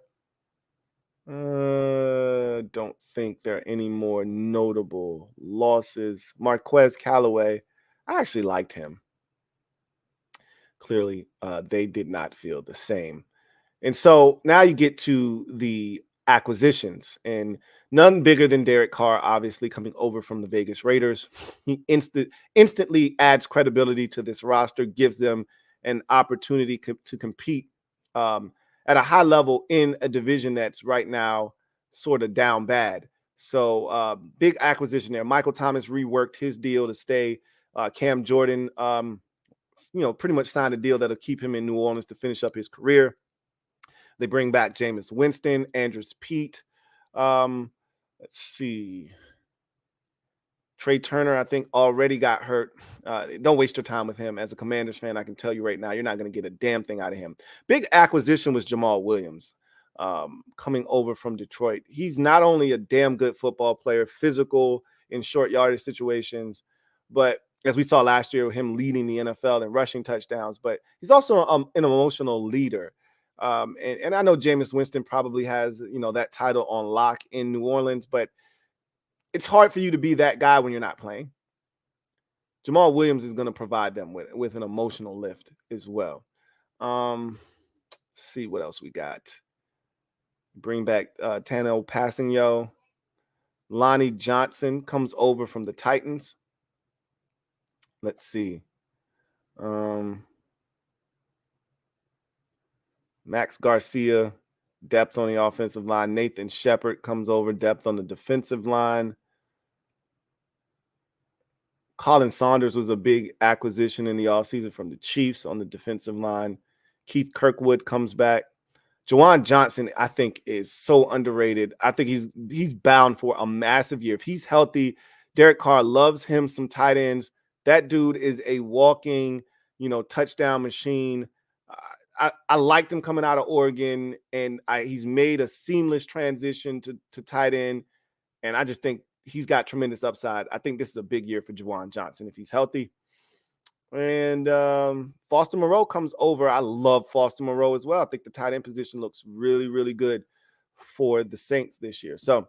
S1: Don't think there are any more notable losses. Marquez Callaway, I actually liked him. Clearly, they did not feel the same. And so now you get to the acquisitions, and none bigger than Derek Carr, obviously coming over from the Vegas Raiders. He instantly adds credibility to this roster, gives them an opportunity to compete at a high level in a division that's right now sort of down bad. So big acquisition there. Michael Thomas reworked his deal to stay. Cam Jordan, pretty much signed a deal that'll keep him in New Orleans to finish up his career. They bring back Jameis Winston, Andrews Pete. Let's see. Trey Turner, I think, already got hurt. Don't waste your time with him. As a Commanders fan, I can tell you right now, you're not going to get a damn thing out of him. Big acquisition was Jamal Williams coming over from Detroit. He's not only a damn good football player, physical in short yardage situations, but as we saw last year, him leading the NFL in rushing touchdowns, but he's also an emotional leader. And I know Jameis Winston probably has, that title on lock in New Orleans, but it's hard for you to be that guy when you're not playing. Jamal Williams is going to provide them with an emotional lift as well. Let's see what else we got. Bring back Tano Passigno. Lonnie Johnson comes over from the Titans. Let's see. Max Garcia, depth on the offensive line. Nathan Shepard comes over, depth on the defensive line. Colin Saunders was a big acquisition in the offseason from the Chiefs on the defensive line. Keith Kirkwood comes back. Juwan Johnson, I think, is so underrated. I think he's bound for a massive year. If he's healthy, Derek Carr loves him some tight ends. That dude is a walking, touchdown machine. I liked him coming out of Oregon, and he's made a seamless transition to tight end, and I just think he's got tremendous upside. I think this is a big year for Juwan Johnson if he's healthy. And Foster Moreau comes over. I love Foster Moreau as well. I think the tight end position looks really, really good for the Saints this year. So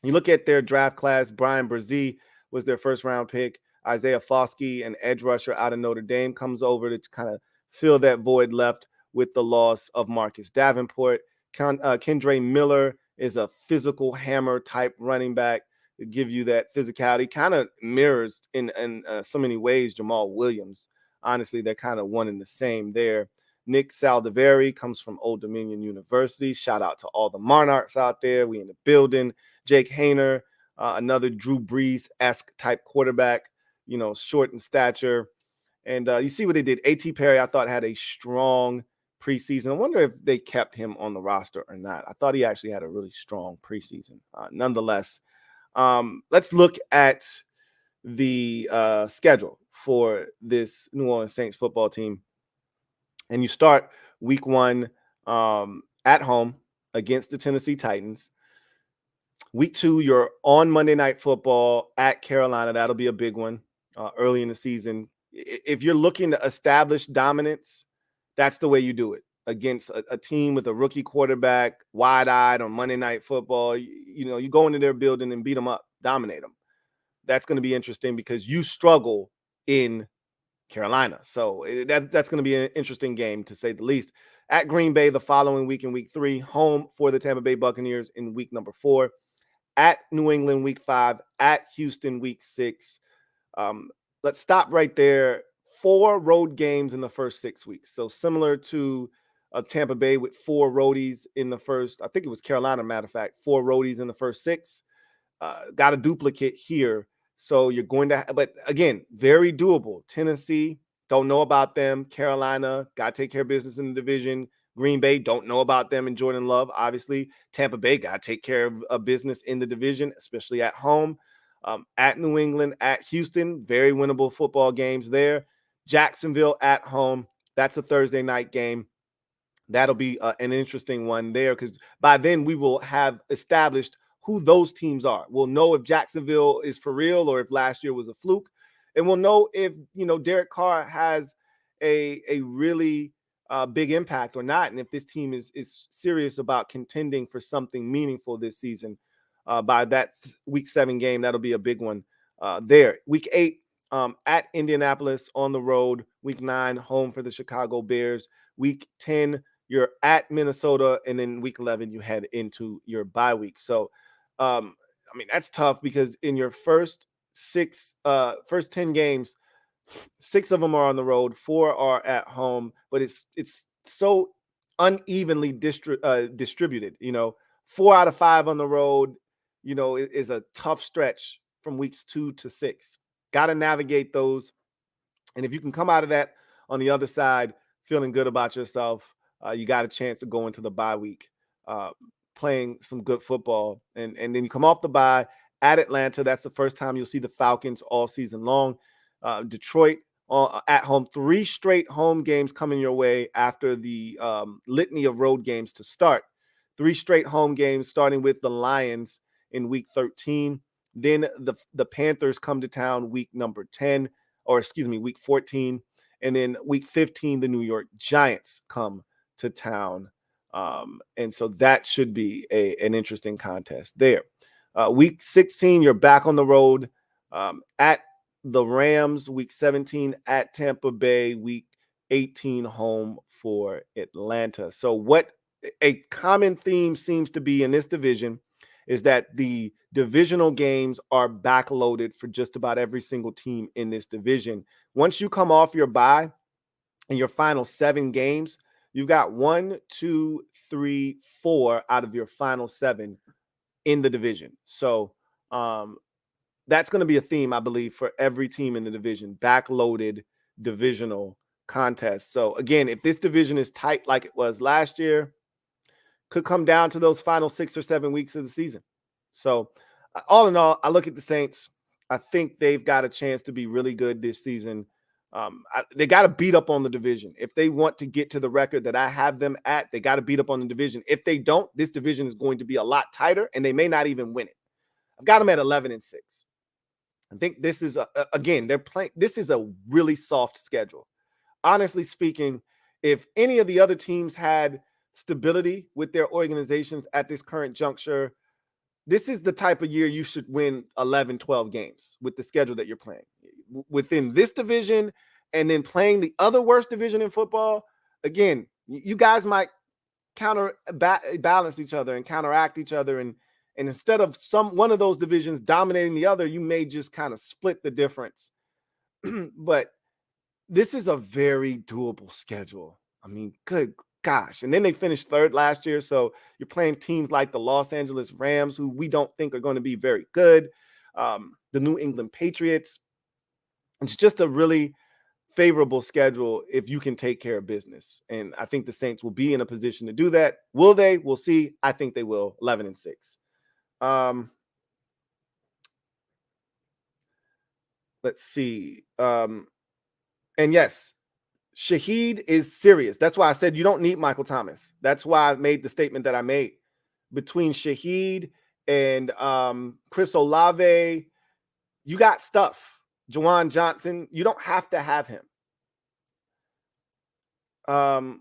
S1: you look at their draft class. Brian Brzee was their first-round pick. Isaiah Foskey, an edge rusher out of Notre Dame, comes over to kind of fill that void left with the loss of Marcus Davenport. Kendre Miller is a physical hammer type running back to give you that physicality. Kind of mirrors in so many ways Jamal Williams. Honestly, they're kind of one and the same there. Nick Saldiveri comes from Old Dominion University. Shout out to all the Monarchs out there. We in the building. Jake Hayner, another Drew Brees-esque type quarterback, short in stature. And you see what they did. A.T. Perry, I thought, had a strong preseason. I wonder if they kept him on the roster or not. I thought he actually had a really strong preseason. Nonetheless, let's look at the schedule for this New Orleans Saints football team. And you start week 1 at home against the Tennessee Titans. Week 2, you're on Monday Night Football at Carolina. That'll be a big one early in the season. If you're looking to establish dominance, that's the way you do it against a team with a rookie quarterback, wide-eyed on Monday Night Football. You go into their building and beat them up, dominate them. That's going to be interesting because you struggle in Carolina. So that's going to be an interesting game, to say the least. At Green Bay the following week in week 3, home for the Tampa Bay Buccaneers in week number 4, at New England week 5, at Houston week 6. Let's stop right there. 4 road games in the first 6 weeks. So similar to Tampa Bay with 4 roadies in the first, I think it was Carolina, matter of fact, 4 roadies in the first 6. Got a duplicate here. So you're going to, but again, very doable. Tennessee, don't know about them. Carolina, got to take care of business in the division. Green Bay, don't know about them and Jordan Love, obviously. Tampa Bay, got to take care of business in the division, especially at home. At New England, at Houston, very winnable football games there. Jacksonville at home. That's a Thursday night game. That'll be an interesting one there, because by then we will have established who those teams are. We'll know if Jacksonville is for real or if last year was a fluke. And we'll know if, Derek Carr has a really big impact or not. And if this team is serious about contending for something meaningful this season. By that week 7 game, that'll be a big one there. Week 8 at Indianapolis on the road. Week 9, home for the Chicago Bears. Week 10, you're at Minnesota, and then week 11 you head into your bye week. So, that's tough, because in your first 10 games, 6 of them are on the road, 4 are at home, but it's so unevenly distributed. 4 out of 5 on the road, is a tough stretch from weeks 2 to 6. Got to navigate those, and if you can come out of that on the other side feeling good about yourself, you got a chance to go into the bye week playing some good football. And then you come off the bye at Atlanta. That's the first time you'll see the Falcons all season long. Detroit at home. 3 straight home games coming your way after the litany of road games to start. 3 straight home games, starting with the Lions in week 13. Then the Panthers come to town week 14. And then week 15, the New York Giants come to town. And so that should be an interesting contest there. Week 16, you're back on the road at the Rams. Week 17 at Tampa Bay. Week 18 home for Atlanta. So what a common theme seems to be in this division is that the divisional games are backloaded for just about every single team in this division. Once you come off your bye in your final 7 games, you've got 1, 2, 3, 4 out of your final 7 in the division. So that's going to be a theme, I believe, for every team in the division, backloaded divisional contests. So again, if this division is tight like it was last year, could come down to those final 6 or 7 weeks of the season. So all in all, I look at the Saints. I think they've got a chance to be really good this season. They got to beat up on the division. If they want to get to the record that I have them at, they got to beat up on the division. If they don't, this division is going to be a lot tighter, and they may not even win it. I've got them at 11-6. I think this is this is a really soft schedule. Honestly speaking, if any of the other teams had stability with their organizations at this current juncture, this is the type of year you should win 11, 12 games with the schedule that you're playing within this division, and then playing the other worst division in football. Again, you guys might balance each other and counteract each other. And instead of one of those divisions dominating the other, you may just kind of split the difference. But this is a very doable schedule. Good gosh. And then they finished 3rd last year. So you're playing teams like the Los Angeles Rams, who we don't think are going to be very good. The New England Patriots. It's just a really favorable schedule if you can take care of business. And I think the Saints will be in a position to do that. Will they? We'll see. I think they will. 11-6. Let's see. And yes, Shaheed is serious. That's why I said you don't need Michael Thomas. That's why I made the statement that I made. Between Shaheed and Chris Olave, you got stuff. Juwan Johnson, you don't have to have him. And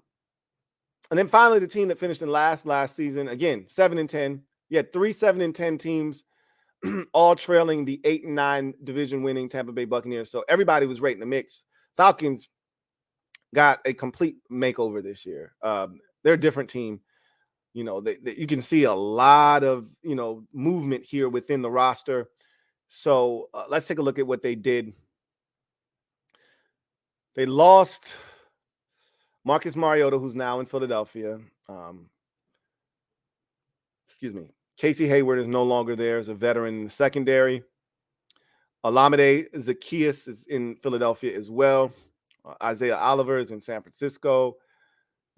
S1: then finally, the team that finished in last season, again, 7-10. You had 3 7-10 teams, all trailing the 8-9 division winning Tampa Bay Buccaneers. So everybody was right in the mix. Falcons got a complete makeover this year. They're a different team. You can see a lot of, movement here within the roster. So let's take a look at what they did. They lost Marcus Mariota, who's now in Philadelphia. Casey Hayward is no longer there as a veteran in the secondary. Olamide Zaccheaus is in Philadelphia as well. Isaiah Oliver is in San Francisco.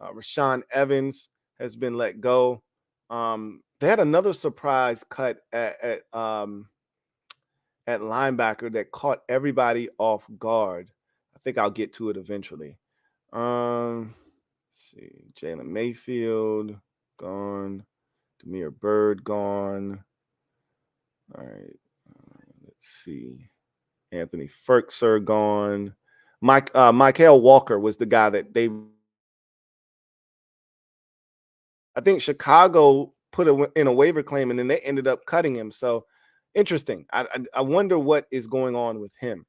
S1: Rashawn Evans has been let go. They had another surprise cut at linebacker that caught everybody off guard. I think I'll get to it eventually. Let's see. Jalen Mayfield gone. Demir Bird gone. All right. Let's see. Anthony Ferkser gone. Mikael Walker was the guy that I think Chicago put in a waiver claim, and then they ended up cutting him. So interesting. I wonder what is going on with him.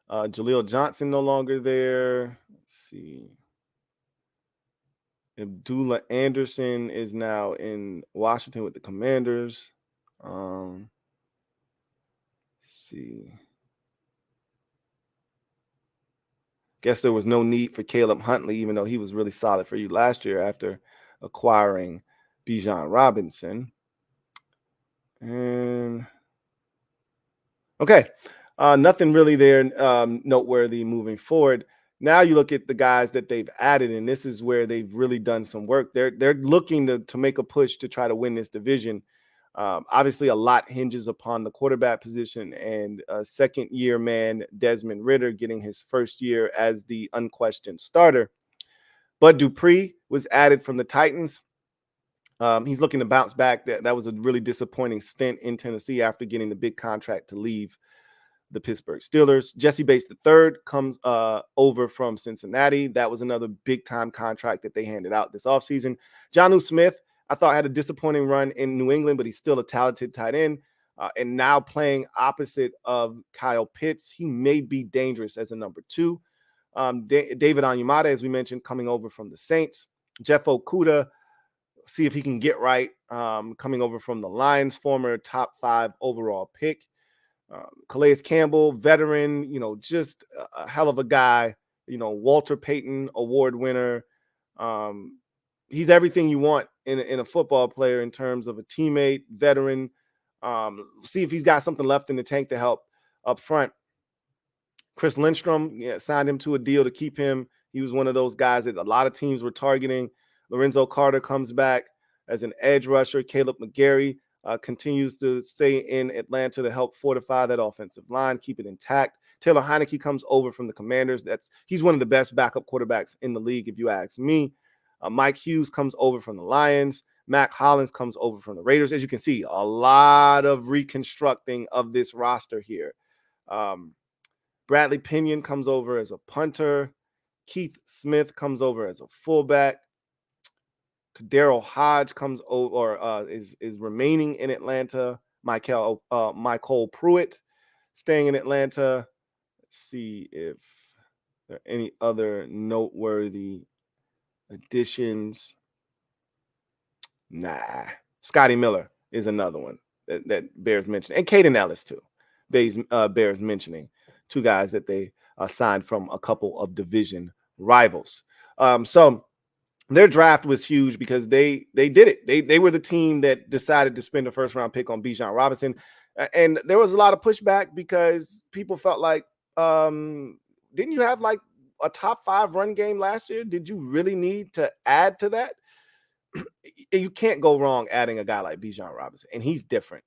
S1: Jaleel Johnson no longer there. Let's see. Abdullah Anderson is now in Washington with the Commanders. Let's see. Guess there was no need for Caleb Huntley, even though he was really solid for you last year after acquiring Bijan Robinson. And okay, nothing really there noteworthy moving forward. Now you look at the guys that they've added, and this is where they've really done some work. They're looking to make a push to try to win this division. Obviously, a lot hinges upon the quarterback position, and second-year man Desmond Ridder getting his first year as the unquestioned starter. Bud Dupree was added from the Titans. He's looking to bounce back. That was a really disappointing stint in Tennessee after getting the big contract to leave the Pittsburgh Steelers. Jesse Bates III comes over from Cincinnati. That was another big-time contract that they handed out this offseason. Jonnu Smith, I thought, had a disappointing run in New England, but he's still a talented tight end. And now playing opposite of Kyle Pitts, he may be dangerous as a number 2. David Onyemata, as we mentioned, coming over from the Saints. Jeff Okudah, see if he can get right, coming over from the Lions, former top 5 overall pick. Calais Campbell, veteran, just a hell of a guy, Walter Payton Award winner. He's everything you want in a football player in terms of a teammate, veteran. See if he's got something left in the tank to help up front. Chris Lindstrom, signed him to a deal to keep him. He was one of those guys that a lot of teams were targeting. Lorenzo Carter comes back as an edge rusher. Caleb McGarry continues to stay in Atlanta to help fortify that offensive line, keep it intact. Taylor Heineke comes over from the Commanders. He's one of the best backup quarterbacks in the league, if you ask me. Mike Hughes comes over from the Lions. Mac Hollins comes over from the Raiders. As you can see, a lot of reconstructing of this roster here. Bradley Pinion comes over as a punter. Keith Smith comes over as a fullback. Daryl Hodge comes over, or is remaining in Atlanta. Michael Pruitt staying in Atlanta. Let's see if there are any other noteworthy additions. Nah. Scotty Miller is another one that bears mentioning. And Caden Ellis, too. Bears mentioning. 2 guys that they signed from a couple of division rivals. So their draft was huge because they did it. They were the team that decided to spend a first-round pick on Bijan Robinson. And there was a lot of pushback because people felt like, didn't you have like a top 5 run game last year? Did you really need to add to that? You can't go wrong adding a guy like Bijan Robinson, and he's different.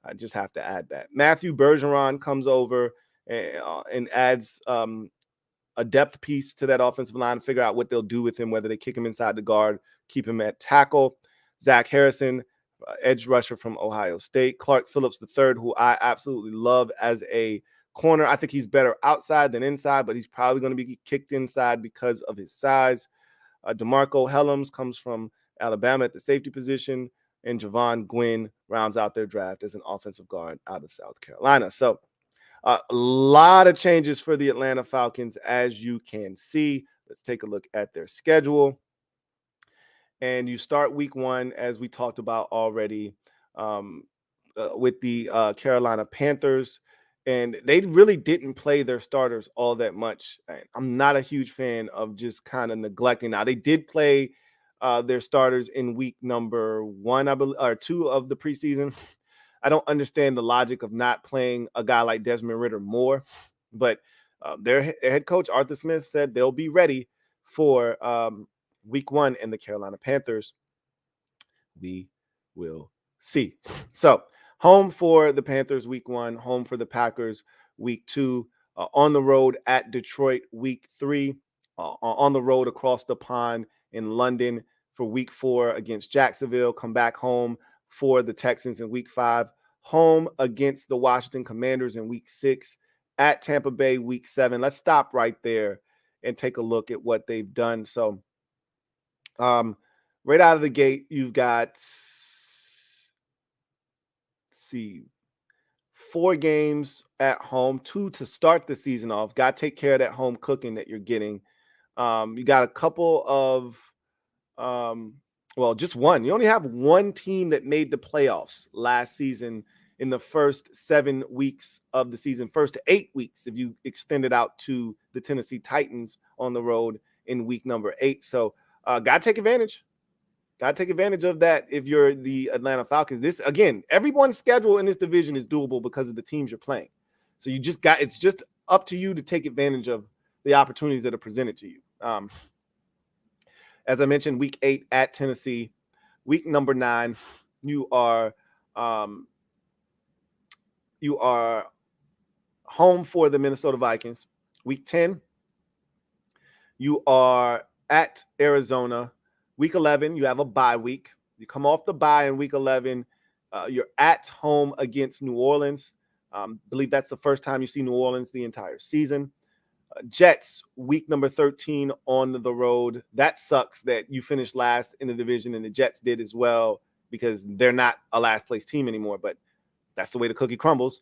S1: I just have to add that. Matthew Bergeron comes over and adds a depth piece to that offensive line, figure out what they'll do with him, whether they kick him inside the guard, keep him at tackle. Zach Harrison, edge rusher from Ohio State. Clark Phillips III, who I absolutely love as a corner. I think he's better outside than inside, but he's probably going to be kicked inside because of his size. DeMarco Helms comes from Alabama at the safety position, and Javon Gwynn rounds out their draft as an offensive guard out of South Carolina. So a lot of changes for the Atlanta Falcons, as you can see. Let's take a look at their schedule. And you start week 1, as we talked about already, with the Carolina Panthers. And they really didn't play their starters all that much. I'm not a huge fan of just kind of neglecting. Now, they did play their starters in week number 1, I believe, or 2 of the preseason. I don't understand the logic of not playing a guy like Desmond Ridder more, but Their head coach, Arthur Smith, said they'll be ready for week 1 in the Carolina Panthers. We will see. So, home for the Panthers week 1, home for the Packers week 2, on the road at Detroit week 3, on the road across the pond in London for week 4 against Jacksonville, come back home for the Texans in week 5, home against the Washington Commanders in week 6, at Tampa Bay week 7. Let's stop right there and take a look at what they've done. So, right out of the gate, you've got, see, 4 games at home, 2 to start the season off. Got to take care of that home cooking that you're getting. You got a couple of, well, just one. You only have one team that made the playoffs last season in the first 7 weeks of the season, first 8 weeks, if you extend it out to the Tennessee Titans on the road in week number 8. So, got to take advantage. Got to take advantage of that if you're the Atlanta Falcons. This, again, everyone's schedule in this division is doable because of the teams you're playing. So it's just up to you to take advantage of the opportunities that are presented to you. As I mentioned, week 8 at Tennessee. Week number 9, you are home for the Minnesota Vikings. Week 10, you are at Arizona. Week 11, you have a bye week. You come off the bye in week 11. You're at home against New Orleans. Believe that's the first time you see New Orleans the entire season. Jets, week number 13 on the road. That sucks that you finished last in the division, and the Jets did as well because they're not a last place team anymore, but that's the way the cookie crumbles.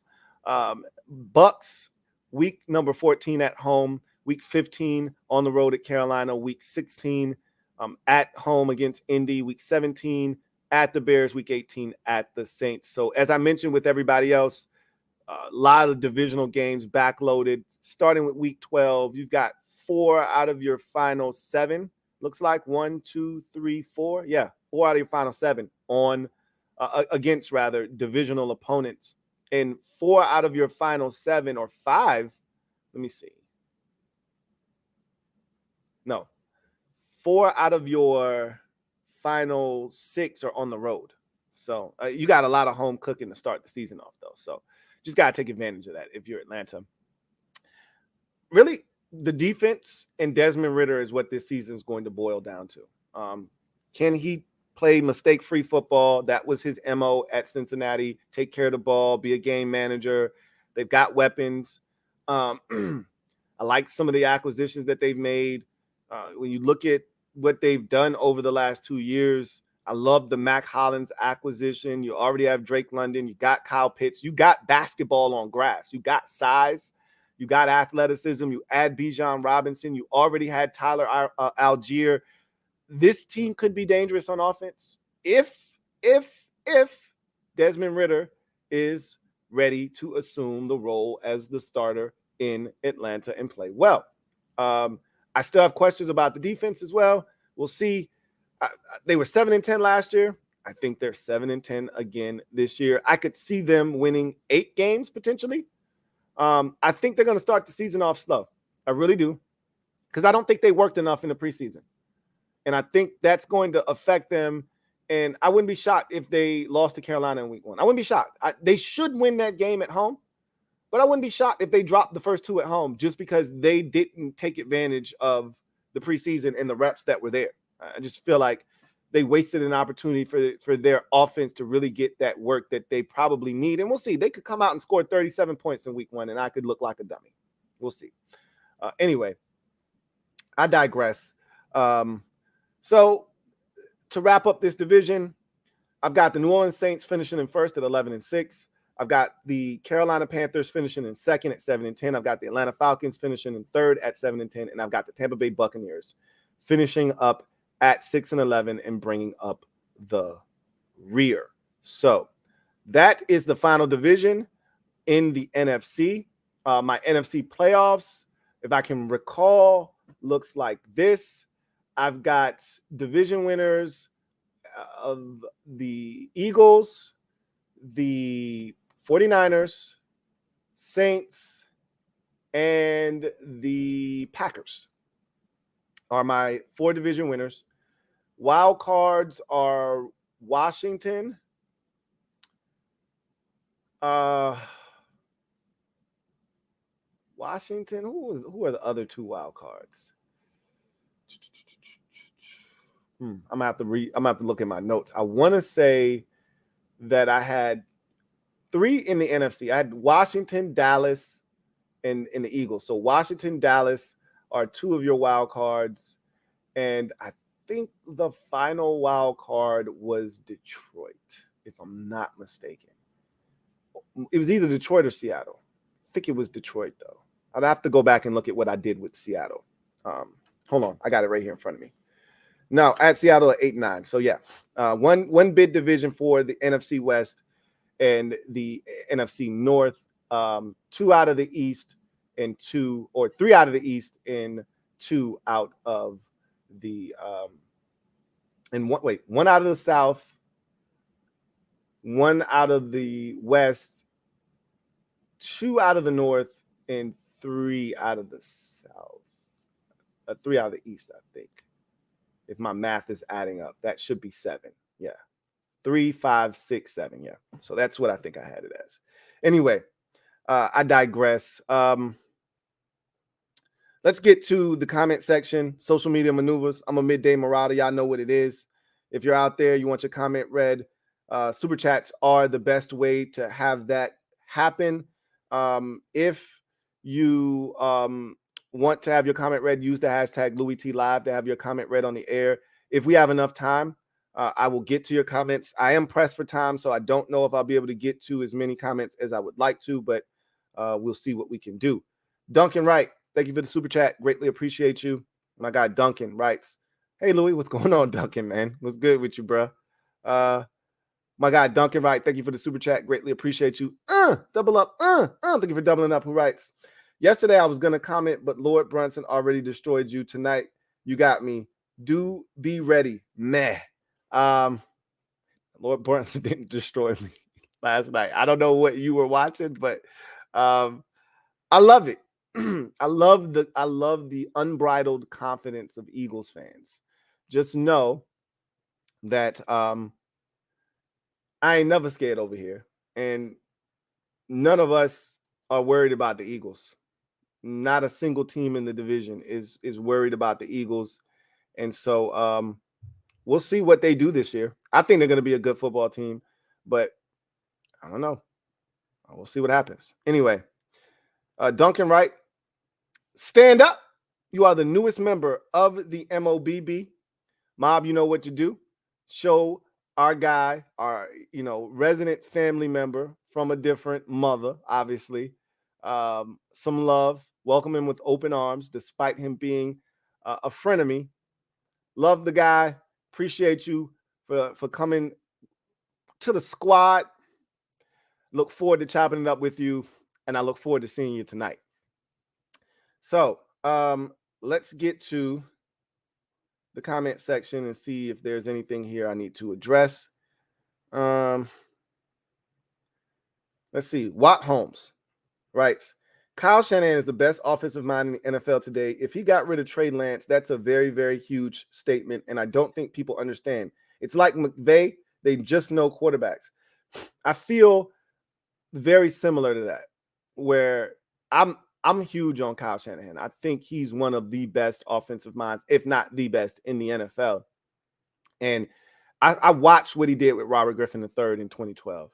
S1: Bucks, week number 14 at home. Week 15 on the road at Carolina. Week 16 at home against Indy. Week 17 at the Bears. Week 18 at the Saints. So as I mentioned with everybody else, a lot of divisional games backloaded. Starting with week 12, you've got 4 out of your final 7. Looks like 1, 2, 3, 4. Yeah, 4 out of your final 7 on against divisional opponents. And 4 out of your final 7 or 5. Let me see. No, 4 out of your final 6 are on the road. So you got a lot of home cooking to start the season off, though. So just got to take advantage of that if you're Atlanta. Really, the defense and Desmond Ridder is what this season is going to boil down to. Can he play mistake-free football? That was his MO at Cincinnati. Take care of the ball, be a game manager. They've got weapons. I like some of the acquisitions that they've made. When you look at what they've done over the last 2 years, I love the Mac Hollins acquisition. You already have Drake London. You got Kyle Pitts. You got basketball on grass. You got size. You got athleticism. You add Bijan Robinson. You already had Tyler Algier. This team could be dangerous on offense if Desmond Ridder is ready to assume the role as the starter in Atlanta and play well. I still have questions about the defense as well. We'll see. They were 7-10 last year. I think they're 7-10 again this year. I could see them winning 8 games potentially. I think they're going to start the season off slow. I really do, because I don't think they worked enough in the preseason, and I think that's going to affect them. And I wouldn't be shocked if they lost to Carolina in week 1. I wouldn't be shocked. They should win that game at home, but I wouldn't be shocked if they dropped the first 2 at home just because they didn't take advantage of the preseason and the reps that were there. I just feel like they wasted an opportunity for their offense to really get that work that they probably need. And we'll see. They could come out and score 37 points in week 1, and I could look like a dummy. We'll see. Anyway, I digress. So to wrap up this division, I've got the New Orleans Saints finishing in first at 11-6. I've got the Carolina Panthers finishing in second at 7-10. I've got the Atlanta Falcons finishing in third at 7-10. And I've got the Tampa Bay Buccaneers finishing up at 6-11 and bringing up the rear. So that is the final division in the NFC. My NFC playoffs, if I can recall, looks like this. I've got division winners of the Eagles, the 49ers, Saints, and the Packers are my 4 division winners. Wild cards are Washington, Washington. Who are the other 2 wild cards? I'm gonna have to look at my notes. I want to say that I had 3 in the NFC. I had Washington, Dallas, and the Eagles. So Washington, Dallas are 2 of your wild cards, and I think the final wild card was Detroit, if I'm not mistaken. It was either Detroit or Seattle. I think it was Detroit, though. I'd have to go back and look at what I did with Seattle. Hold on. I got it right here in front of me. No, at Seattle at 8-9. So, yeah, one bid division for the NFC West and the NFC North, 2 out of the East and 3 out of the East and 2 out of the one out of the South, 1 out of the West, 2 out of the North, and 3 out of the South. 3 out of the East, I think. If my math is adding up, that should be 7. Yeah. 3, 5, 6, 7. Yeah. So that's what I think I had it as. Anyway, I digress. Let's get to the comment section. Social media maneuvers. I'm a midday marauder. Y'all know what it is. If you're out there, you want your comment read, super chats are the best way to have that happen. If you want to have your comment read, use the hashtag LouieTLive to have your comment read on the air. If we have enough time, I will get to your comments. I am pressed for time, so I don't know if I'll be able to get to as many comments as I would like to, but we'll see what we can do. Duncan Wright, thank you for the super chat. Greatly appreciate you. My guy Duncan writes, hey, Louie, what's going on, Duncan, man? What's good with you, bro? My guy Duncan Wright, thank you for the super chat. Greatly appreciate you. Double up. Thank you for doubling up. Who writes, yesterday I was going to comment, but Lord Brunson already destroyed you. Tonight, you got me. Do be ready. Meh. Lord Brunson didn't destroy me last night. I don't know what you were watching, but I love it. I love the unbridled confidence of Eagles fans. Just know that I ain't never scared over here, and none of us are worried about the Eagles. Not a single team in the division is worried about the Eagles, and so we'll see what they do this year. I think they're going to be a good football team, but I don't know. We'll see what happens. Anyway, Duncan Wright, stand up. You are the newest member of the MOBB. Mob, you know what to do. Show our guy, our resident family member from a different mother, obviously, some love. Welcome him with open arms, despite him being a frenemy. Love the guy. Appreciate you for coming to the squad. Look forward to chopping it up with you, and I look forward to seeing you tonight. So let's get to the comment section and see if there's anything here I need to address. Let's see. Watt Holmes writes, Kyle Shanahan is the best offensive mind in the NFL today. If he got rid of Trey Lance, that's a very, very huge statement, and I don't think people understand. It's like McVay, they just know quarterbacks. I feel very similar to that, where I'm huge on Kyle Shanahan. I think he's one of the best offensive minds, if not the best, in the NFL. And I watched what he did with Robert Griffin III in 2012.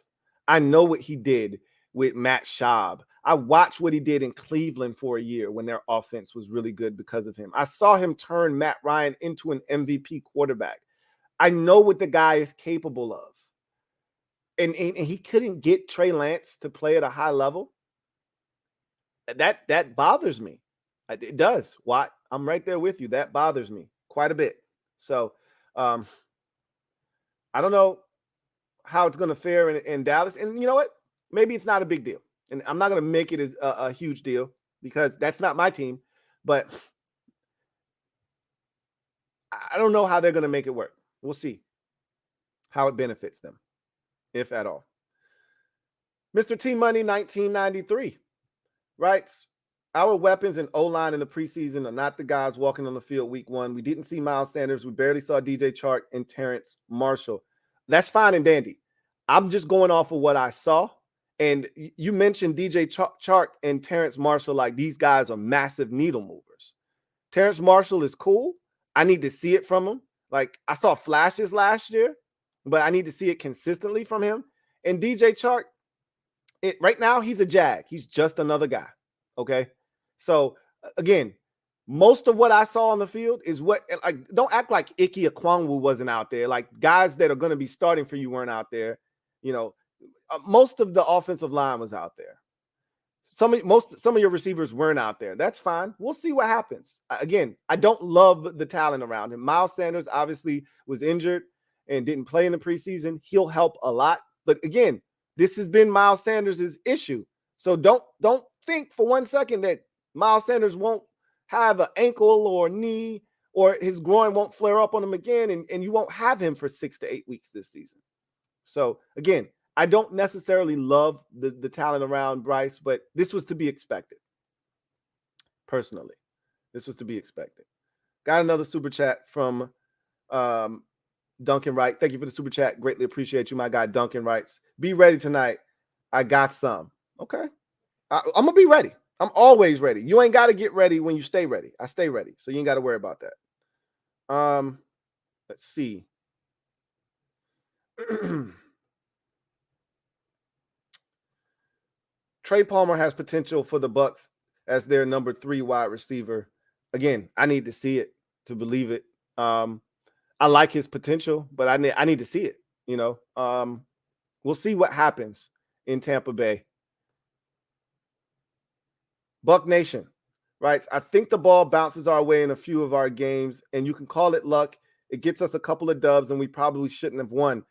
S1: I know what he did with Matt Schaub. I watched what he did in Cleveland for a year when their offense was really good because of him. I saw him turn Matt Ryan into an MVP quarterback. I know what the guy is capable of. And he couldn't get Trey Lance to play at a high level. That bothers me. It does. Watt, I'm right there with you. That bothers me quite a bit. So I don't know how it's going to fare in Dallas. And you know what? Maybe it's not a big deal. And I'm not going to make it a huge deal because that's not my team. But I don't know how they're going to make it work. We'll see how it benefits them, if at all. Mr. T Money 1993 writes, Our weapons and O-line in the preseason are not the guys walking on the field week 1. We didn't see Miles Sanders. We barely saw DJ Chark and Terrence Marshall. That's fine and dandy. I'm just going off of what I saw. And you mentioned DJ Chark and Terrence Marshall like these guys are massive needle movers. Terrence Marshall is cool. I need to see it from him. Like, I saw flashes last year, but I need to see it consistently from him. And DJ Chark, right now, he's a Jag. He's just another guy, okay? So, again, most of what I saw on the field is what, like, don't act like Ike Ekwonu wasn't out there. Like, guys that are going to be starting for you weren't out there. You know, most of the offensive line was out there. Some of your receivers weren't out there. That's fine. We'll see what happens. Again, I don't love the talent around him. Miles Sanders obviously was injured and didn't play in the preseason. He'll help a lot. But again, this has been Miles Sanders' issue. So don't think for 1 second that Miles Sanders won't have an ankle or knee or his groin won't flare up on him again, and you won't have him for 6 to 8 weeks this season. So again, I don't necessarily love the talent around Bryce, but this was to be expected. Personally, this was to be expected. Got another super chat from Duncan Wright. Thank you for the super chat. Greatly appreciate you. My guy Duncan writes, be ready tonight. I got some. Okay. I'm going to be ready. I'm always ready. You ain't got to get ready when you stay ready. I stay ready. So you ain't got to worry about that. Let's see. Trey Palmer has potential for the Bucs as their number 3 wide receiver. Again, I need to see it to believe it. I like his potential, but I need to see it. You know, we'll see what happens in Tampa Bay. Buck Nation writes, I think the ball bounces our way in a few of our games, and you can call it luck. It gets us a couple of dubs, and we probably shouldn't have won.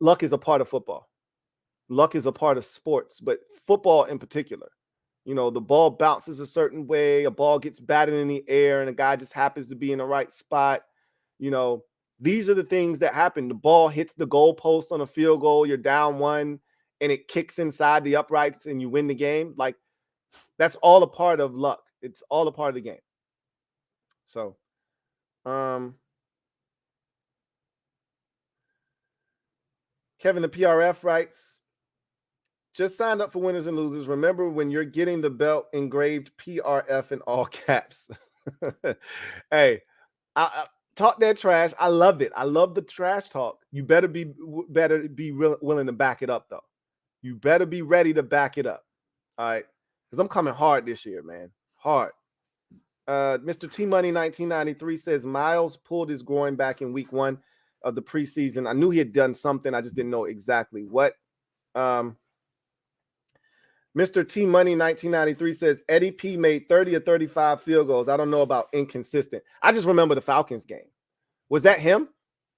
S1: Luck is a part of football. Luck is a part of sports, but football in particular. You know, the ball bounces a certain way, a ball gets batted in the air, and a guy just happens to be in the right spot. You know, these are the things that happen. The ball hits the goalpost on a field goal, you're down 1, and it kicks inside the uprights, and you win the game. Like, that's all a part of luck. It's all a part of the game. So, Kevin, the PRF writes, just signed up for winners and losers. Remember when you're getting the belt engraved PRF in all caps. Hey, I talk that trash. I love it. I love the trash talk. You better be willing to back it up, though. You better be ready to back it up. All right. Because I'm coming hard this year, man. Hard. Mr. T Money 1993 says Miles pulled his groin back in week 1 of the preseason. I knew he had done something. I just didn't know exactly what. Mr. T Money 1993 says Eddie P made 30 or 35 field goals. I don't know about inconsistent. I just remember the Falcons game. Was that him?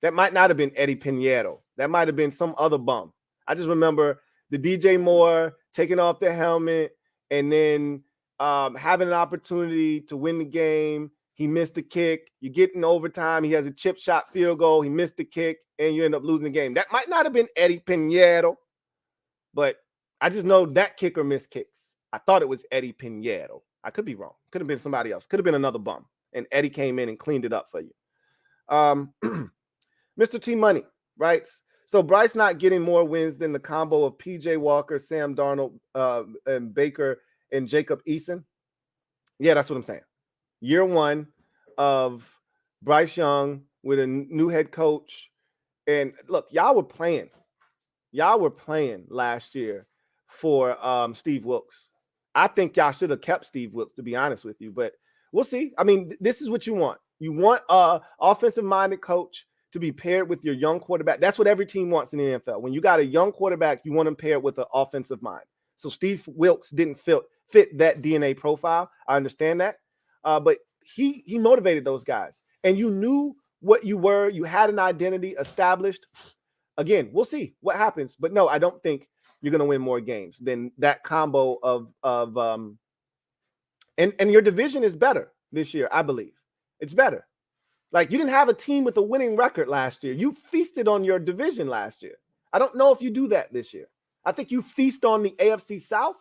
S1: That might not have been Eddie Pinheiro. That might have been some other bum. I just remember the DJ Moore taking off the helmet and then having an opportunity to win the game. He missed the kick. You get in overtime. He has a chip shot field goal. He missed the kick, and you end up losing the game. That might not have been Eddie Pinheiro, but I just know that kicker missed kicks. I thought it was Eddie Pinheiro. I could be wrong. Could have been somebody else. Could have been another bum. And Eddie came in and cleaned it up for you. Mr. T Money writes, so Bryce not getting more wins than the combo of PJ Walker, Sam Darnold, and Baker and Jacob Eason. Yeah, that's what I'm saying. Year 1 of Bryce Young with a new head coach. And look, y'all were playing last year for Steve Wilks. I think y'all should have kept Steve Wilks, to be honest with you, but we'll see. I mean, this is what you want. You want an offensive-minded coach to be paired with your young quarterback. That's what every team wants in the NFL. When you got a young quarterback, you want him paired with an offensive mind. So Steve Wilks didn't fit that DNA profile. I understand that. But he motivated those guys. And you knew what you were. You had an identity established. Again, we'll see what happens. But no, I don't think you're going to win more games than that combo of and your division is better this year, I believe. It's better. Like, you didn't have a team with a winning record last year. You feasted on your division last year. I don't know if you do that this year. I think you feast on the AFC South.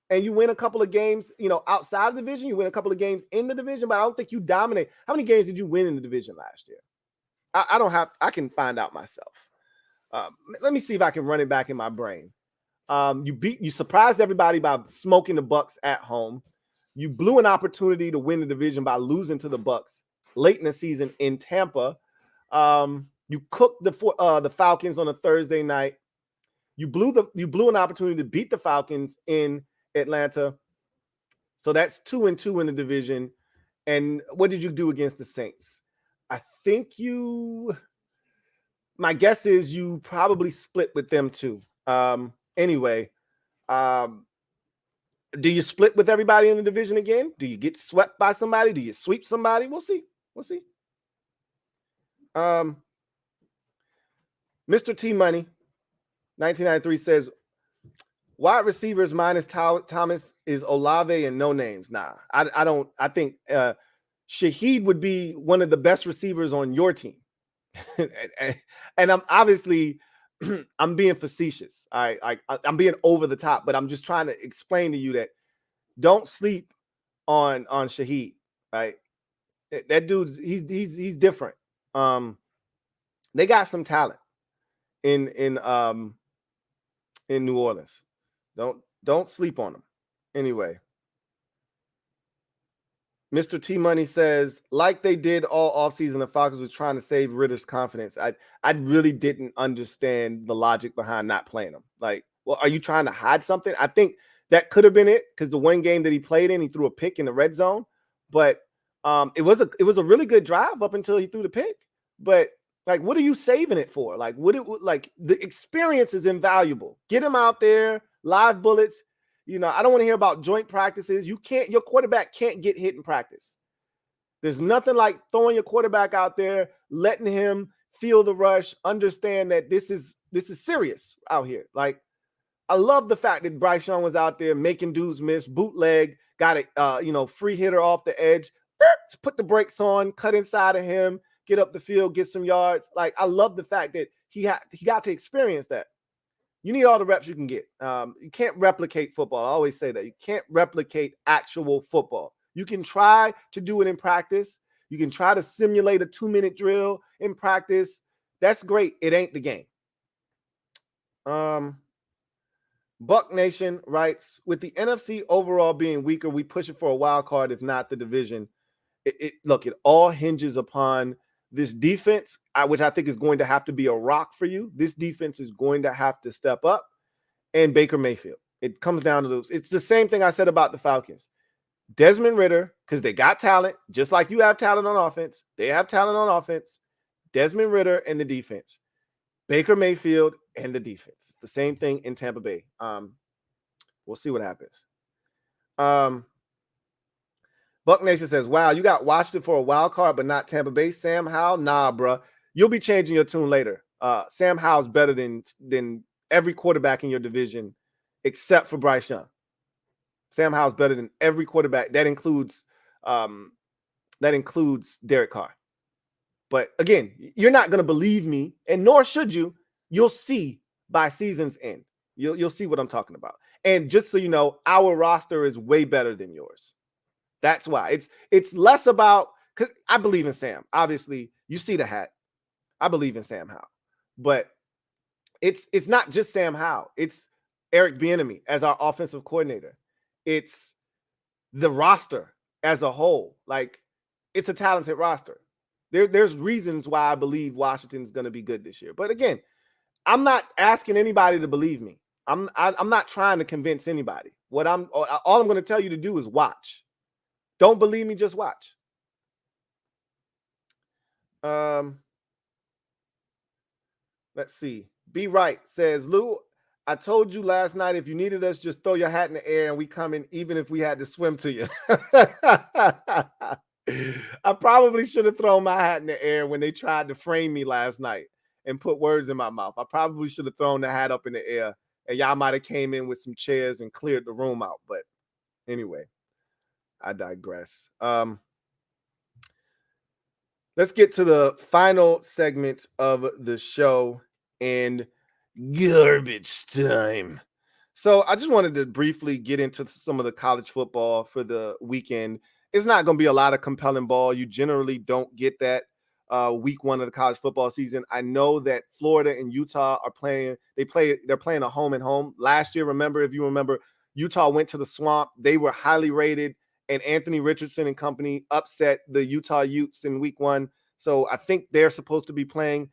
S1: and you win a couple of games, outside the division. You win a couple of games in the division, but I don't think you dominate. How many games did you win in the division last year? I can find out myself. Let me see if I can run it back in my brain. You surprised everybody by smoking the Bucs at home. You blew an opportunity to win the division by losing to the Bucs late in the season in Tampa. You cooked the Falcons on a Thursday night. You blew an opportunity to beat the Falcons in Atlanta. So that's 2-2 in the division. And what did you do against the Saints? I think my guess is you probably split with them too. Anyway, do you split with everybody in the division again? Do you get swept by somebody? Do you sweep somebody? We'll see. Mr. T Money 1993 says, wide receivers minus Thomas is Olave and no names. Nah, I think Shaheed would be one of the best receivers on your team. and I'm obviously I'm being facetious. All right, I'm being over the top, but I'm just trying to explain to you that don't sleep on Shaheed. Right, that dude, he's different. They got some talent in New Orleans. Don't sleep on them. Anyway, Mr. T Money says, like they did all offseason, the Falcons were trying to save Ritter's confidence. I really didn't understand the logic behind not playing him. Like, well, are you trying to hide something? I think that could have been it, because the one game that he played in, he threw a pick in the red zone. But it was a really good drive up until he threw the pick. But like, what are you saving it for? Like, the experience is invaluable. Get him out there, live bullets. I don't want to hear about joint practices. Your quarterback can't get hit in practice. There's nothing like throwing your quarterback out there, letting him feel the rush, understand that this is serious out here. Like, I love the fact that Bryce Young was out there making dudes miss, bootleg, got a free hitter off the edge, put the brakes on, cut inside of him, get up the field, get some yards. Like, I love the fact that he got to experience that. You need all the reps you can get. You can't replicate football. I always say that. You can't replicate actual football. You can try to do it in practice. You can try to simulate a 2-minute drill in practice. That's great. It ain't the game. Buck Nation writes, with the NFC overall being weaker, we push it for a wild card, if not the division. It all hinges upon this defense, which I think is going to have to be a rock for you. This defense is going to have to step up, and Baker Mayfield. It comes down to those. It's the same thing I said about the Falcons. Desmond Ridder, because they got talent, just like you have talent on offense. They have talent on offense. Desmond Ridder and the defense. Baker Mayfield and the defense. It's the same thing in Tampa Bay. We'll see what happens. Buck Nation says, wow, you got Washington for a wild card, but not Tampa Bay. Sam Howell? Nah, bro. You'll be changing your tune later. Sam Howell's better than every quarterback in your division except for Bryce Young. Sam Howell's better than every quarterback. That includes Derek Carr. But again, you're not going to believe me, and nor should you. You'll see by season's end. You'll see what I'm talking about. And just so you know, our roster is way better than yours. That's why it's less about, because I believe in Sam. Obviously, you see the hat. I believe in Sam Howell, but it's not just Sam Howell. It's Eric Bieniemy as our offensive coordinator. It's the roster as a whole. Like, it's a talented roster. There's reasons why I believe Washington's going to be good this year. But again, I'm not asking anybody to believe me. I'm not trying to convince anybody. All I'm going to tell you to do is watch. Don't believe me, just watch. Let's see. Be Right says, Lou, I told you last night, if you needed us, just throw your hat in the air and we come in, even if we had to swim to you. I probably should have thrown my hat in the air when they tried to frame me last night and put words in my mouth. I probably should have thrown the hat up in the air, and y'all might have came in with some chairs and cleared the room out. But anyway, I digress. Let's get to the final segment of the show and garbage time. So I just wanted to briefly get into some of the college football for the weekend. It's not going to be a lot of compelling ball. You generally don't get that week one of the college football season. I know that Florida and Utah are playing. They're playing a home and home. Last year, if you remember, Utah went to the Swamp. They were highly rated, and Anthony Richardson and company upset the Utah Utes in week one. So I think they're supposed to be playing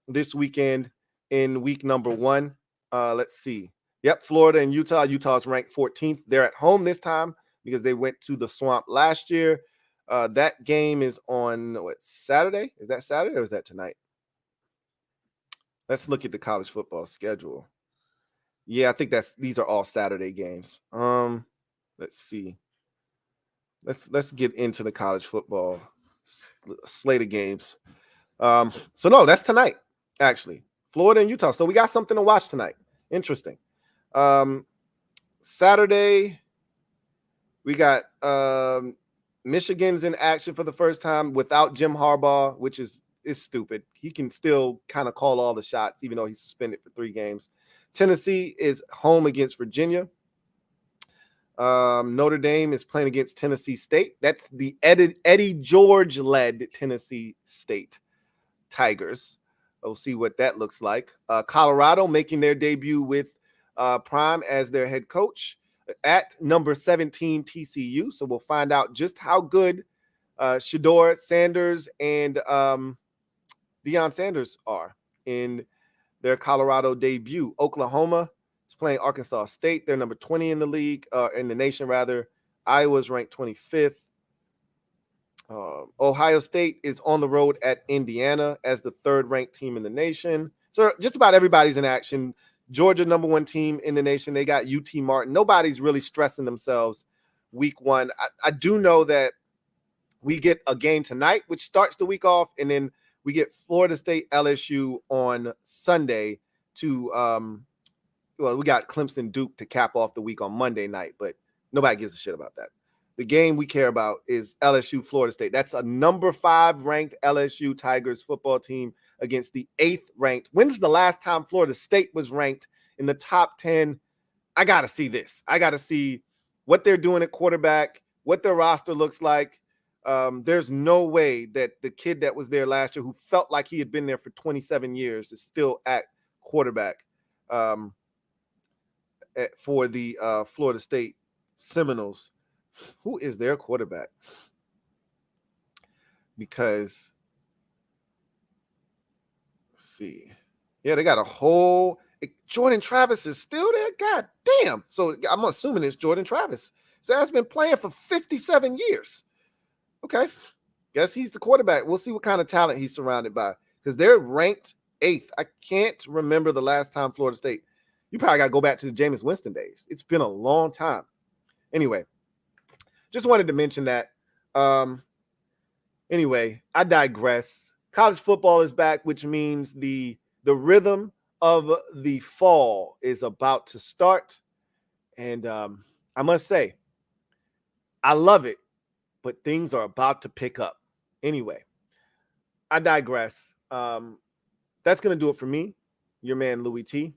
S1: this weekend in week number one. Let's see. Yep, Florida and Utah. Utah's ranked 14th. They're at home this time because they went to the Swamp last year. That game is on Saturday? Is that Saturday or is that tonight? Let's look at the college football schedule. Yeah, I think these are all Saturday games. Let's see. Let's get into the college football slate of games. So no, that's tonight, actually. Florida and Utah. So we got something to watch tonight. Interesting. Saturday, we got Michigan's in action for the first time without Jim Harbaugh, which is stupid. He can still kind of call all the shots, even though he's suspended for 3 games. Tennessee is home against Virginia. Notre Dame is playing against Tennessee State. That's the Eddie George-led Tennessee State Tigers. We'll see what that looks like. Colorado making their debut with Prime as their head coach at number 17 TCU. So we'll find out just how good Shedeur Sanders and Deion Sanders are in their Colorado debut. Oklahoma is playing Arkansas State. They're number 20 in the league, in the nation rather. Iowa's ranked 25th. Ohio State is on the road at Indiana as the 3rd ranked team in the nation. So just about everybody's in action. Georgia, number 1 team in the nation. They got UT Martin. Nobody's really stressing themselves week one. I do know that we get a game tonight, which starts the week off, and then we get Florida State LSU on Sunday to we got Clemson Duke to cap off the week on Monday night, but nobody gives a shit about that. The game we care about is LSU Florida State. That's a number 5 ranked LSU Tigers football team against the 8th ranked. When's the last time Florida State was ranked in the top 10? I got to see this. I got to see what they're doing at quarterback, what their roster looks like. There's no way that the kid that was there last year, who felt like he had been there for 27 years, is still at quarterback for the Florida State Seminoles. Who is their quarterback? Because, let's see. Yeah, they got a whole Jordan Travis is still there. God damn. So I'm assuming it's Jordan Travis. So that's been playing for 57 years. Okay. Guess he's the quarterback. We'll see what kind of talent he's surrounded by, because they're ranked 8th. I can't remember the last time Florida State. You probably got to go back to the Jameis Winston days. It's been a long time. Anyway, just wanted to mention that. Anyway, I digress. College football is back, which means the rhythm of the fall is about to start. And I must say, I love it, but things are about to pick up. Anyway, I digress. That's going to do it for me, your man, Louie T.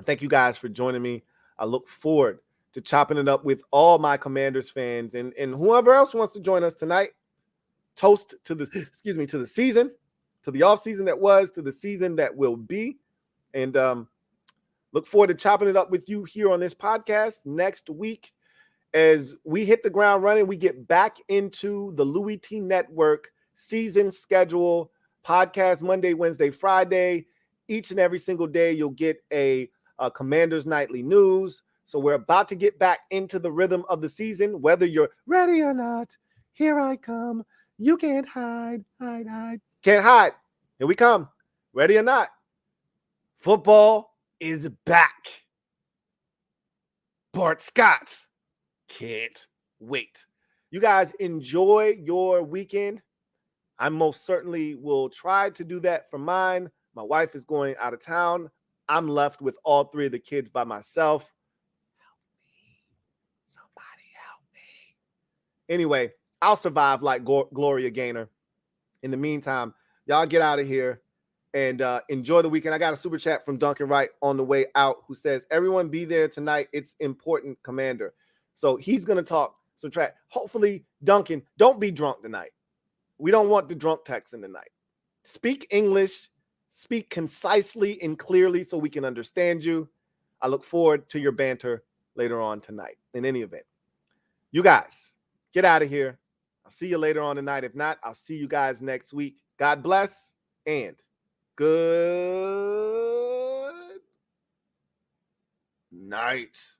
S1: Thank you guys for joining me. I look forward to chopping it up with all my Commanders fans and whoever else wants to join us tonight. Toast to the to the season, to the off season that was, to the season that will be, and look forward to chopping it up with you here on this podcast next week as we hit the ground running. We get back into the Louie T Network season schedule podcast Monday, Wednesday, Friday. Each and every single day, you'll get a Commanders Nightly News. So we're about to get back into the rhythm of the season, whether you're ready or not. Here I come. You can't hide. Can't hide. Here we come. Ready or not. Football is back. Bart Scott. Can't wait. You guys enjoy your weekend. I most certainly will try to do that for mine. My wife is going out of town. I'm left with all 3 of the kids by myself. Help me. Somebody help me. Anyway, I'll survive like Gloria Gaynor. In the meantime, y'all get out of here. and enjoy the weekend. I got a super chat from Duncan Wright on the way out who says, everyone be there tonight. It's important, Commander. So he's going to talk some track. Hopefully, Duncan, don't be drunk tonight. We don't want the drunk Texan tonight. Speak English, speak concisely and clearly so we can understand you. I look forward to your banter later on tonight. In any event, you guys, get out of here. I'll see you later on tonight. If not, I'll see you guys next week. God bless and good night.